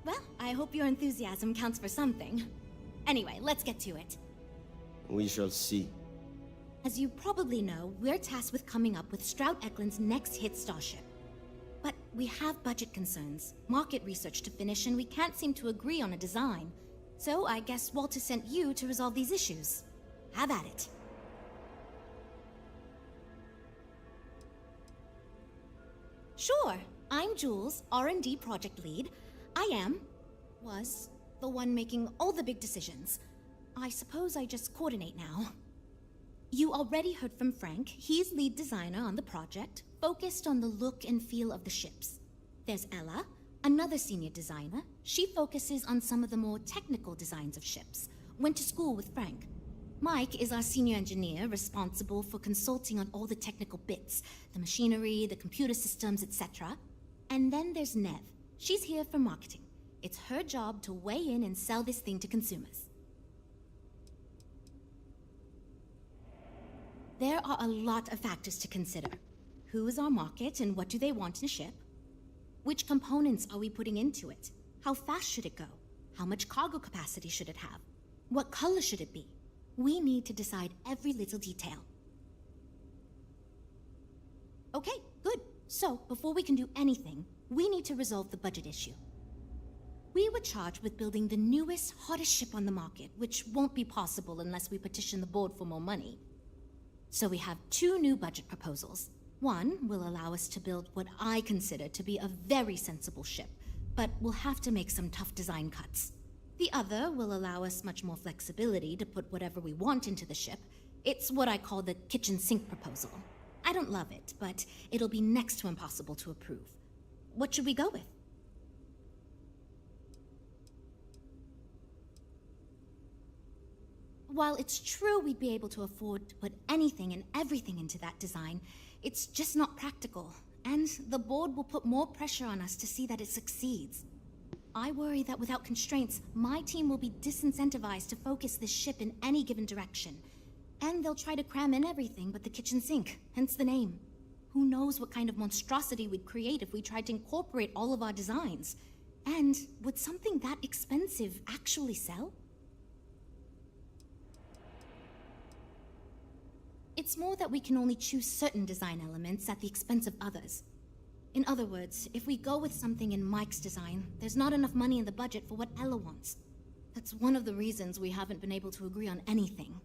Well, I hope your enthusiasm counts for something. Anyway, let's get to it. We shall see. As you probably know, we're tasked with coming up with Stroud Eklund's next hit starship. But we have budget concerns, market research to finish, and we can't seem to agree on a design. So I guess Walter sent you to resolve these issues. Have at it. Sure, I'm Jules, R&D project lead. Was the one making all the big decisions. I suppose I just coordinate now. You already heard from Frank. He's lead designer on the project, focused on the look and feel of the ships. There's Ella, another senior designer. She focuses on some of the more technical designs of ships. Went to school with Frank. Mike is our senior engineer, responsible for consulting on all the technical bits, the machinery, the computer systems, etc. And then there's Nev. She's here for marketing. It's her job to weigh in and sell this thing to consumers. There are a lot of factors to consider. Who is our market and what do they want in a ship? Which components are we putting into it? How fast should it go? How much cargo capacity should it have? What color should it be? We need to decide every little detail. Okay, good. So, before we can do anything, we need to resolve the budget issue. We were charged with building the newest, hottest ship on the market, which won't be possible unless we petition the board for more money. So we have two new budget proposals. One will allow us to build what I consider to be a very sensible ship, but we'll have to make some tough design cuts. The other will allow us much more flexibility to put whatever we want into the ship. It's what I call the kitchen sink proposal. I don't love it, but it'll be next to impossible to approve. What should we go with? While it's true we'd be able to afford to put anything and everything into that design, it's just not practical, and the board will put more pressure on us to see that it succeeds. I worry that without constraints, my team will be disincentivized to focus this ship in any given direction, and they'll try to cram in everything but the kitchen sink, hence the name. Who knows what kind of monstrosity we'd create if we tried to incorporate all of our designs? And would something that expensive actually sell? It's more that we can only choose certain design elements at the expense of others. In other words, if we go with something in Mike's design, there's not enough money in the budget for what Ella wants. That's one of the reasons we haven't been able to agree on anything.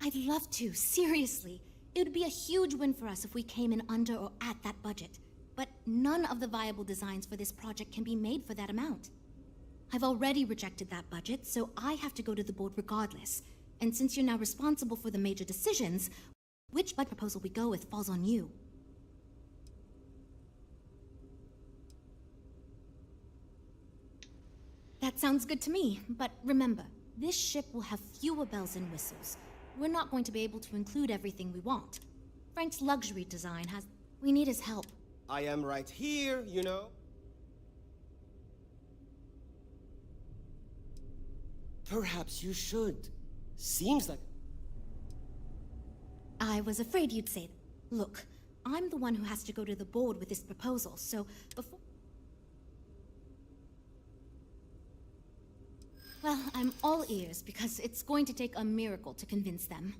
I'd love to, seriously. It would be a huge win for us if we came in under or at that budget. But none of the viable designs for this project can be made for that amount. I've already rejected that budget, so I have to go to the board regardless. And since you're now responsible for the major decisions, which budget proposal we go with falls on you. That sounds good to me, but remember, this ship will have fewer bells and whistles. We're not going to be able to include everything we want. Frank's luxury design has... We need his help. I am right here, you know. Perhaps you should. Seems like... I was afraid you'd say that. Look, I'm the one who has to go to the board with this proposal, so before... Well, I'm all ears because it's going to take a miracle to convince them.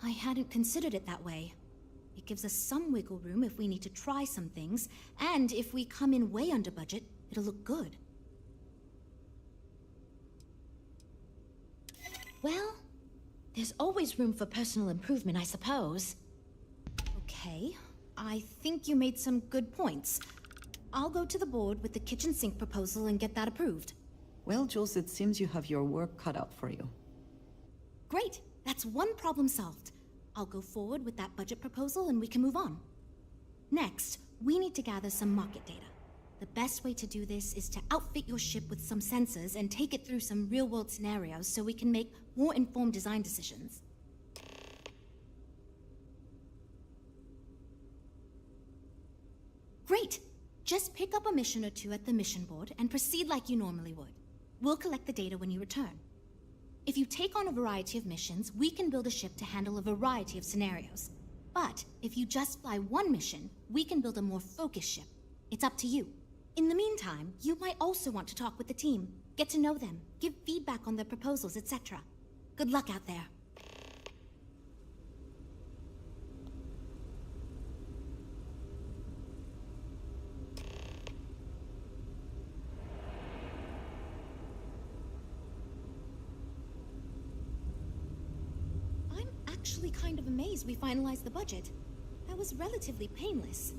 I hadn't considered it that way. It gives us some wiggle room if we need to try some things, and if we come in way under budget, it'll look good. Well, there's always room for personal improvement, I suppose. Okay, I think you made some good points. I'll go to the board with the kitchen sink proposal and get that approved. Well, Jules, it seems you have your work cut out for you. Great, that's one problem solved. I'll go forward with that budget proposal and we can move on. Next, we need to gather some market data. The best way to do this is to outfit your ship with some sensors and take it through some real-world scenarios so we can make more informed design decisions. pick up a mission or two at the mission board and proceed like you normally would. We'll collect the data when you return. If you take on a variety of missions, we can build a ship to handle a variety of scenarios. But if you just fly one mission, we can build a more focused ship. It's up to you. In the meantime, you might also want to talk with the team, get to know them, give feedback on their proposals, etc. Good luck out there. I'm actually kind of amazed we finalized the budget. That was relatively painless.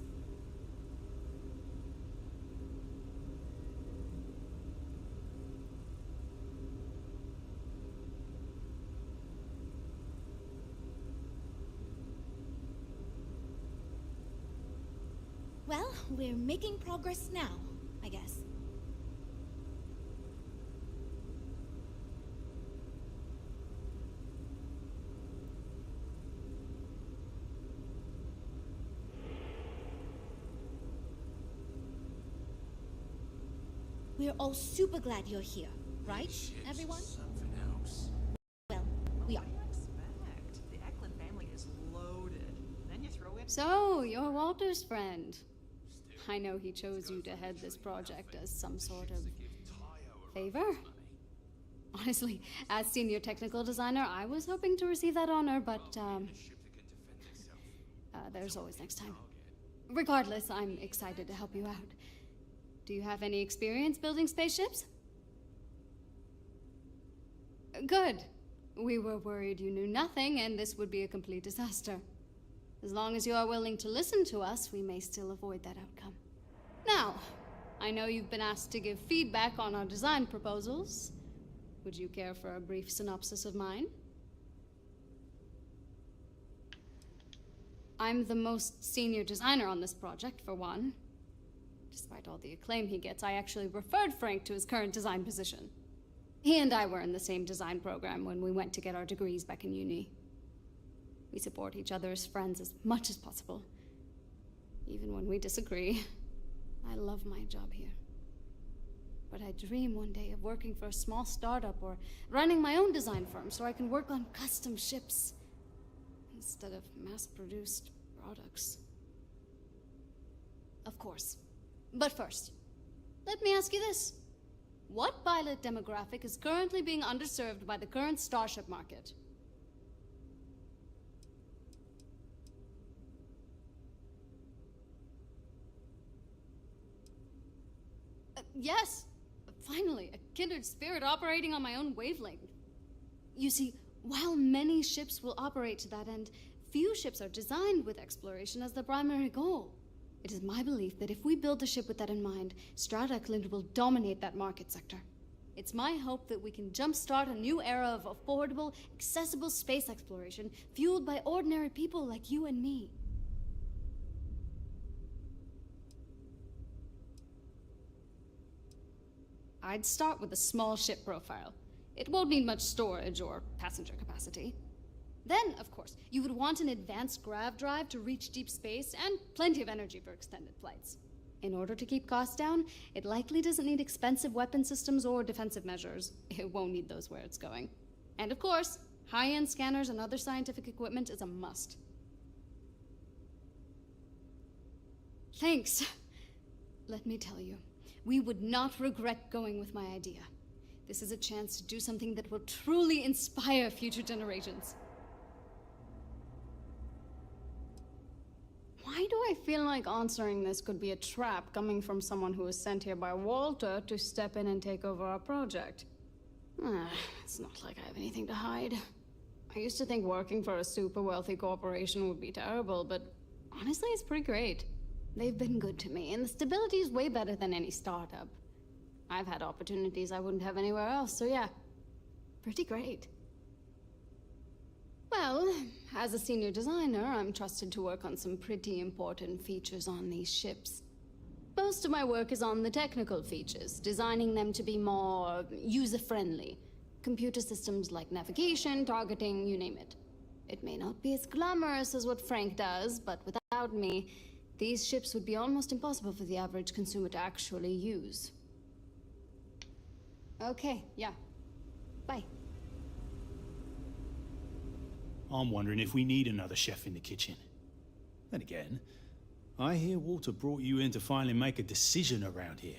Well, we're making progress now, I guess. We're all super glad you're here, right, everyone? Well, we are. The Eklund family is loaded. Then you throw in. So, you're Walter's friend. I know he chose you to head this project as some sort of favor. Honestly, as senior technical designer, I was hoping to receive that honor, but there's always next time. Regardless, I'm excited to help you out. Do you have any experience building spaceships? Good. We were worried you knew nothing and this would be a complete disaster. As long as you are willing to listen to us, we may still avoid that outcome. Now, I know you've been asked to give feedback on our design proposals. Would you care for a brief synopsis of mine? I'm the most senior designer on this project, for one. Despite all the acclaim he gets, I actually referred Frank to his current design position. He and I were in the same design program when we went to get our degrees back in uni. We support each other as friends as much as possible, even when we disagree. I love my job here. But I dream one day of working for a small startup or running my own design firm so I can work on custom ships instead of mass-produced products. Of course. But first, let me ask you this. What pilot demographic is currently being underserved by the current starship market? Yes, finally, a kindred spirit operating on my own wavelength. You see, while many ships will operate to that end, few ships are designed with exploration as their primary goal. It is my belief that if we build a ship with that in mind, Stroud Eklund will dominate that market sector. It's my hope that we can jumpstart a new era of affordable, accessible space exploration, fueled by ordinary people like you and me. I'd start with a small ship profile. It won't need much storage or passenger capacity. Then, of course, you would want an advanced grav drive to reach deep space and plenty of energy for extended flights. In order to keep costs down, it likely doesn't need expensive weapon systems or defensive measures. It won't need those where it's going. And of course, high-end scanners and other scientific equipment is a must. Thanks. Let me tell you, we would not regret going with my idea. This is a chance to do something that will truly inspire future generations. Why do I feel like answering this could be a trap coming from someone who was sent here by Walter to step in and take over our project? It's not like I have anything to hide. I used to think working for a super wealthy corporation would be terrible, but honestly, it's pretty great. They've been good to me, and the stability is way better than any startup. I've had opportunities I wouldn't have anywhere else, so yeah, pretty great. Well, as a senior designer, I'm trusted to work on some pretty important features on these ships. Most of my work is on the technical features, designing them to be more user-friendly. Computer systems like navigation, targeting, you name it. It may not be as glamorous as what Frank does, but without me, These ships would be almost impossible for the average consumer to actually use. Okay, yeah. Bye. I'm wondering if we need another chef in the kitchen. Then again, I hear Walter brought you in to finally make a decision around here.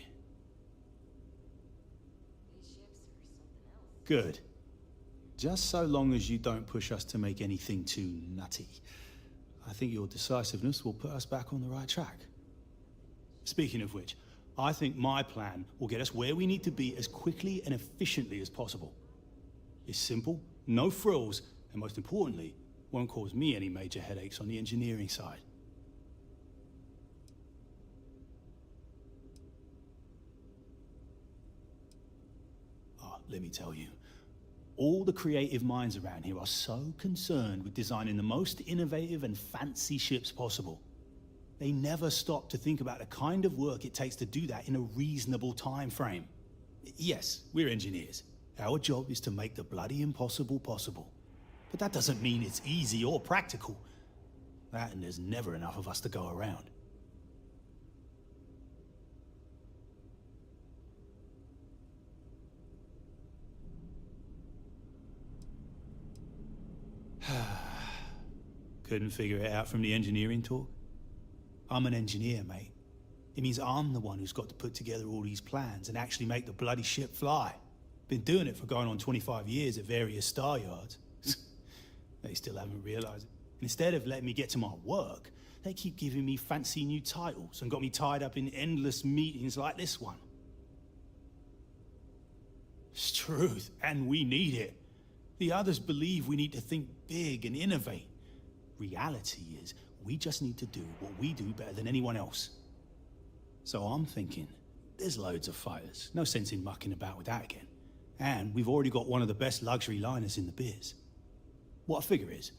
Good. Just so long as you don't push us to make anything too nutty. I think your decisiveness will put us back on the right track. Speaking of which, I think my plan will get us where we need to be as quickly and efficiently as possible. It's simple, no frills, and most importantly, won't cause me any major headaches on the engineering side. Let me tell you, all the creative minds around here are so concerned with designing the most innovative and fancy ships possible. They never stop to think about the kind of work it takes to do that in a reasonable time frame. Yes, we're engineers. Our job is to make the bloody impossible possible. But that doesn't mean it's easy or practical. That and there's never enough of us to go around. Couldn't figure it out from the engineering talk? I'm an engineer, mate. It means I'm the one who's got to put together all these plans and actually make the bloody ship fly. Been doing it for going on 25 years at various star yards. They still haven't realized it. Instead of letting me get to my work, they keep giving me fancy new titles and got me tied up in endless meetings like this one. It's truth, and we need it. The others believe we need to think big and innovate. Reality is, we just need to do what we do better than anyone else. So I'm thinking, there's loads of fighters. No sense in mucking about with that again. And we've already got one of the best luxury liners in the biz. What I figure is,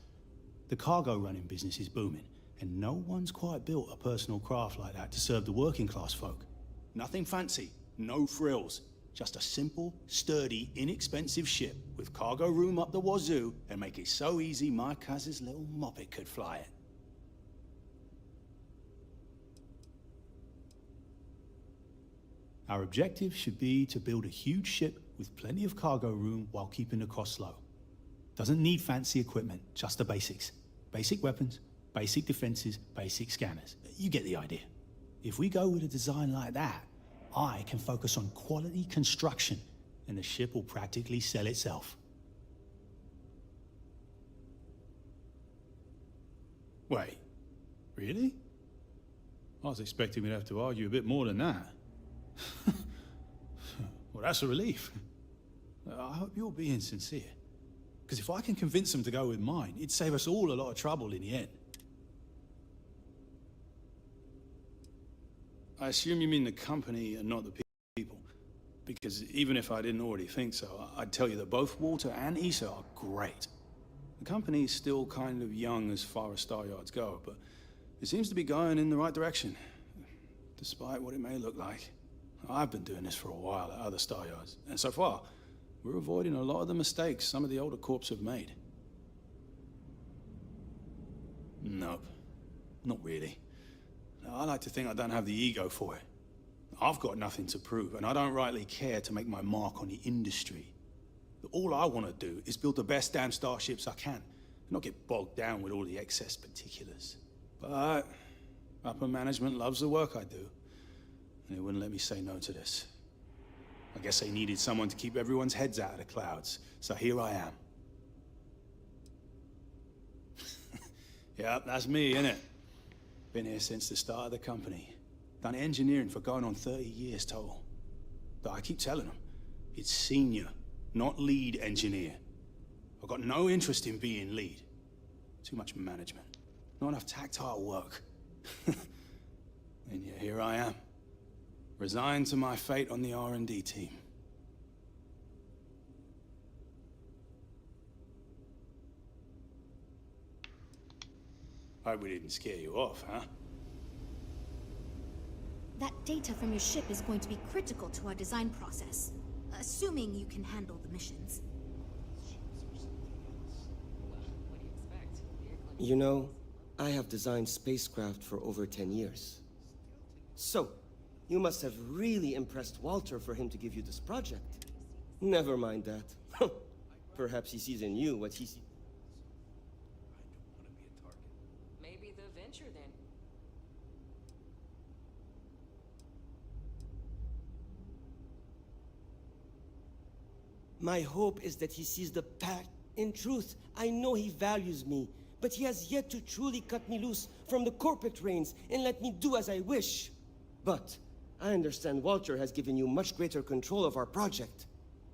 the cargo running business is booming, and no one's quite built a personal craft like that to serve the working class folk. Nothing fancy, no frills. Just a simple, sturdy, inexpensive ship with cargo room up the wazoo and make it so easy my cousin's little moppet could fly it. Our objective should be to build a huge ship with plenty of cargo room while keeping the costs low. Doesn't need fancy equipment, just the basics. Basic weapons, basic defenses, basic scanners. You get the idea. If we go with a design like that, I can focus on quality construction, and the ship will practically sell itself. Wait, really? I was expecting we'd have to argue a bit more than that. Well, that's a relief. I hope you're being sincere. Because if I can convince them to go with mine, it'd save us all a lot of trouble in the end. I assume you mean the company and not the people. Because even if I didn't already think so, I'd tell you that both Walter and Issa are great. The company's still kind of young as far as Star Yards go, but it seems to be going in the right direction, despite what it may look like. I've been doing this for a while at other Star Yards, and so far, we're avoiding a lot of the mistakes some of the older corps have made. Nope, not really. I like to think I don't have the ego for it. I've got nothing to prove, and I don't rightly care to make my mark on the industry. All I want to do is build the best damn starships I can, and not get bogged down with all the excess particulars. But upper management loves the work I do, and they wouldn't let me say no to this. I guess they needed someone to keep everyone's heads out of the clouds, so here I am. Yep, that's me, innit? Been here since the start of the company. Done engineering for going on 30 years total. But I keep telling them, it's senior, not lead engineer. I've got no interest in being lead. Too much management. Not enough tactile work. And yet here I am. Resigned to my fate on the R&D team. Hope we didn't scare you off, huh? That data from your ship is going to be critical to our design process, assuming you can handle the missions. You know, I have designed spacecraft for over 10 years. So, you must have really impressed Walter for him to give you this project. Never mind that. Perhaps he sees in you what he sees. Maybe the venture then. My hope is that he sees the pact. In truth, I know he values me, but he has yet to truly cut me loose from the corporate reins and let me do as I wish. But I understand Walter has given you much greater control of our project.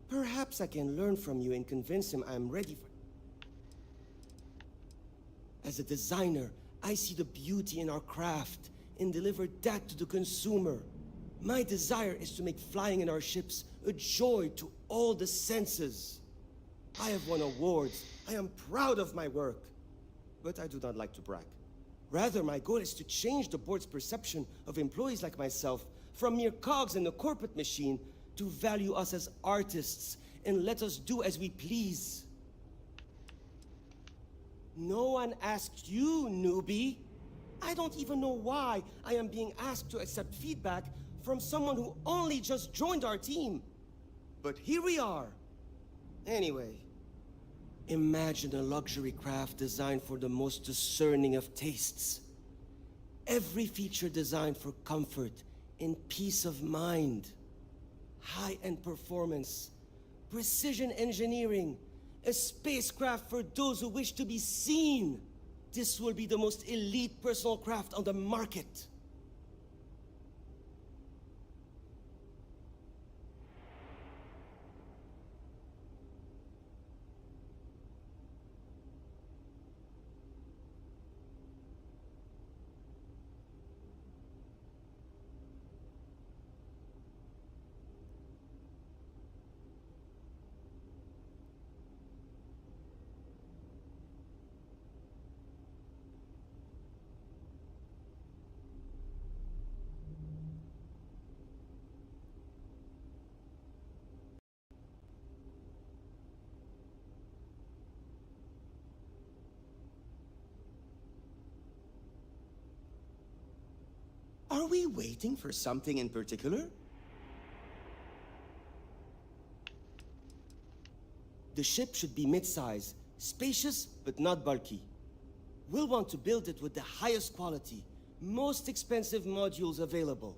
Perhaps I can learn from you and convince him I'm ready for... As a designer, I see the beauty in our craft and deliver that to the consumer. My desire is to make flying in our ships a joy to all the senses. I have won awards. I am proud of my work. But I do not like to brag. Rather, my goal is to change the board's perception of employees like myself from mere cogs in the corporate machine to value us as artists and let us do as we please. No one asked you, newbie. I don't even know why I am being asked to accept feedback from someone who only just joined our team. But here we are. Anyway, imagine a luxury craft designed for the most discerning of tastes. Every feature designed for comfort and peace of mind. High-end performance, precision engineering, a spacecraft for those who wish to be seen. This will be the most elite personal craft on the market. Are we waiting for something in particular? The ship should be mid-size, spacious but not bulky. We'll want to build it with the highest quality, most expensive modules available.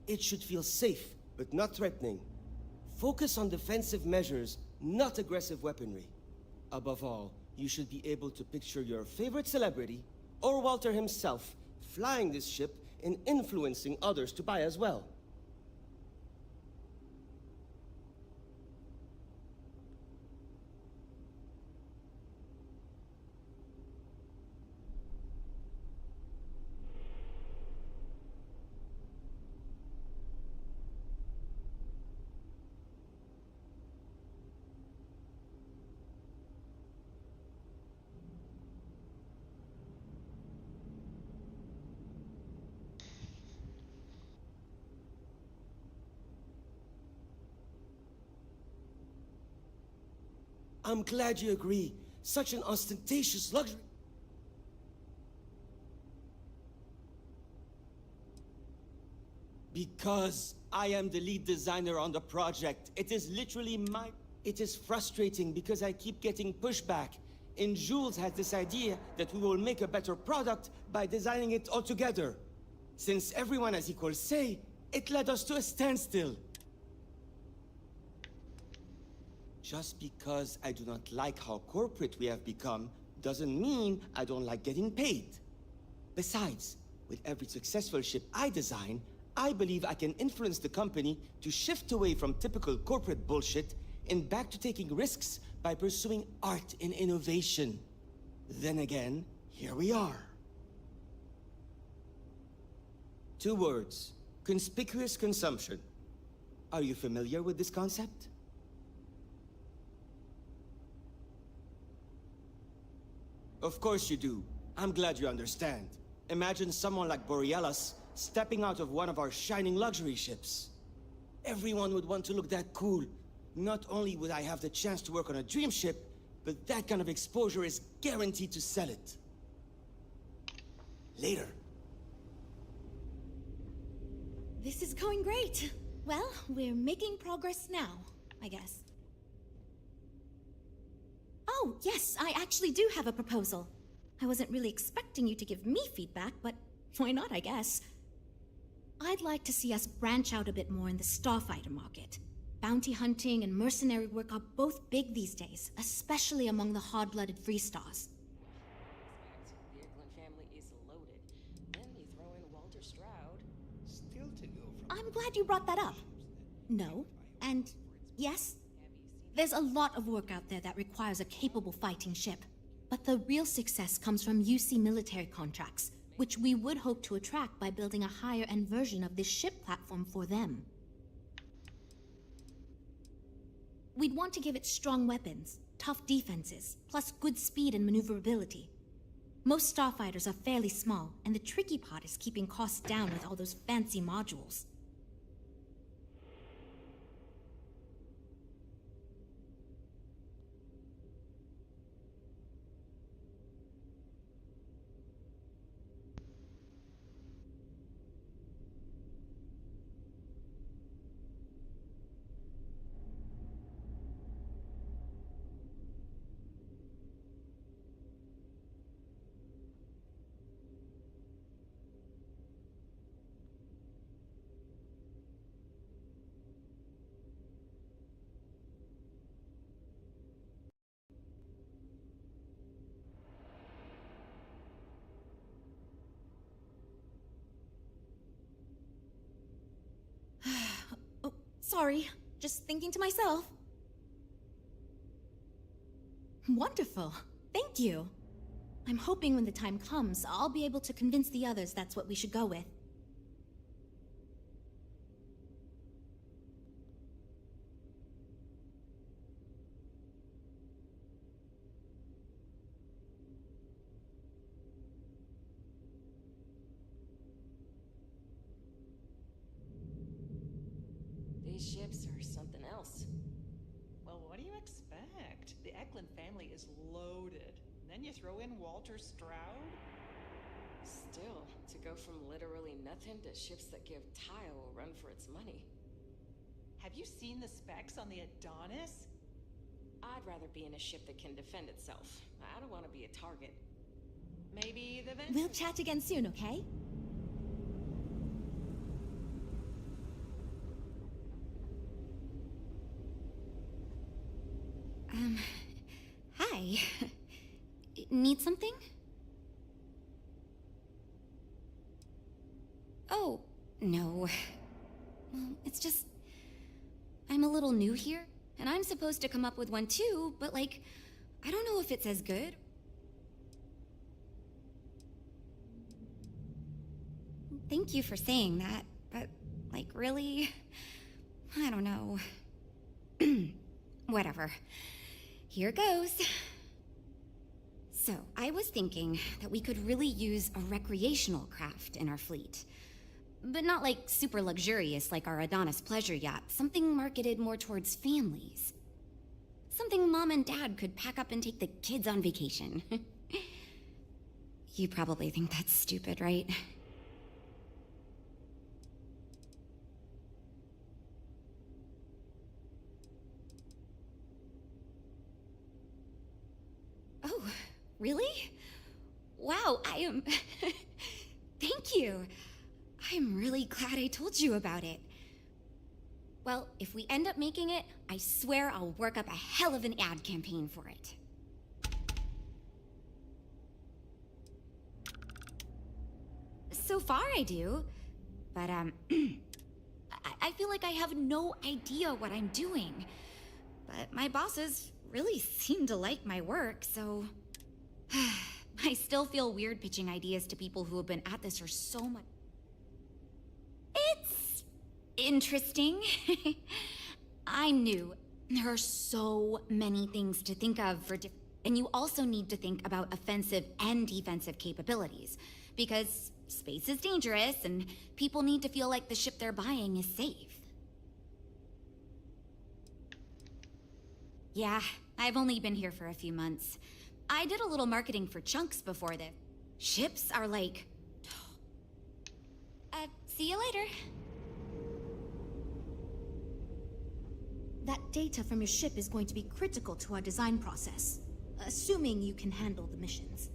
It should feel safe but not threatening. Focus on defensive measures, not aggressive weaponry. Above all, you should be able to picture your favorite celebrity, or Walter himself, flying this ship and influencing others to buy as well. I'm glad you agree. Such an ostentatious luxury. Because I am the lead designer on the project. It is literally my... It is frustrating because I keep getting pushback. And Jules has this idea that we will make a better product by designing it all together. Since everyone has equal say, it led us to a standstill. Just because I do not like how corporate we have become, doesn't mean I don't like getting paid. Besides, with every successful ship I design, I believe I can influence the company to shift away from typical corporate bullshit and back to taking risks by pursuing art and innovation. Then again, here we are. 2 words: conspicuous consumption. Are you familiar with this concept? Of course you do. I'm glad you understand. Imagine someone like Borealis stepping out of one of our shining luxury ships. Everyone would want to look that cool. Not only would I have the chance to work on a dream ship, but that kind of exposure is guaranteed to sell it. Later. This is going great. Well, we're making progress now, I guess. Oh, yes, I actually do have a proposal. I wasn't really expecting you to give me feedback, but why not, I guess. I'd like to see us branch out a bit more in the starfighter market. Bounty hunting and mercenary work are both big these days, especially among the hard-blooded free stars. The Eklund family is loaded. Then you throw in Walter Stroud. Still to go from... I'm glad you brought that up. No, and yes, there's a lot of work out there that requires a capable fighting ship. But the real success comes from UC military contracts, which we would hope to attract by building a higher-end version of this ship platform for them. We'd want to give it strong weapons, tough defenses, plus good speed and maneuverability. Most starfighters are fairly small, and the tricky part is keeping costs down with all those fancy modules. Oh, sorry. Just thinking to myself. Wonderful. Thank you. I'm hoping when the time comes, I'll be able to convince the others that's what we should go with. These ships are something else. Well, what do you expect? The Eklund family is loaded. And then you throw in Walter Stroud? Still, to go from literally nothing to ships that give Tile a run for its money. Have you seen the specs on the Adonis? I'd rather be in a ship that can defend itself. I don't want to be a target. Maybe the Venture... We'll chat again soon, okay? Hi. Need something? Oh, no. Well, it's just... I'm a little new here, and I'm supposed to come up with one too, but like, I don't know if it's as good. Thank you for saying that, but like, really? I don't know. Whatever. Here goes. So, I was thinking that we could really use a recreational craft in our fleet. But not like super luxurious like our Adonis pleasure yacht. Something marketed more towards families. Something Mom and Dad could pack up and take the kids on vacation. You probably think that's stupid, right? Oh, really? Wow, I am... Thank you. I'm really glad I told you about it. Well, if we end up making it, I swear I'll work up a hell of an ad campaign for it. So far I do, but I feel like I have no idea what I'm doing. But my bosses really seem to like my work, so... I still feel weird pitching ideas to people who have been at this for so much. It's interesting. I'm new. There are so many things to think of for and you also need to think about offensive and defensive capabilities, because space is dangerous and people need to feel like the ship they're buying is safe. Yeah, I've only been here for a few months. I did a little marketing for Chunks before this. Ships are like See you later. That data from your ship is going to be critical to our design process, assuming you can handle the missions.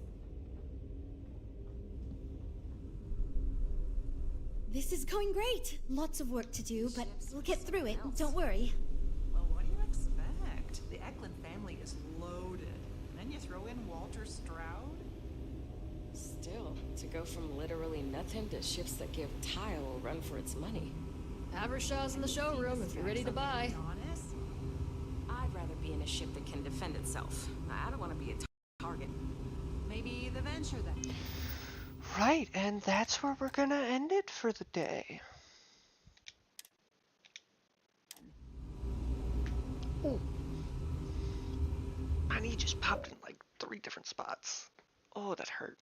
This is going great. Lots of work to do, but we'll get through it. Don't worry. Well, what do you expect? The Eklund family is loaded. And then you throw in Walter Stroud? Still, to go from literally nothing to ships that give Tile a run for its money. Avershaw's in the showroom if you're ready to buy. I'd rather be in a ship that can defend itself. I don't want to be a target. Maybe the Venture then. Right, and that's where we're gonna end it for the day. Ooh. My knee just popped in like 3 different spots. Oh, that hurt.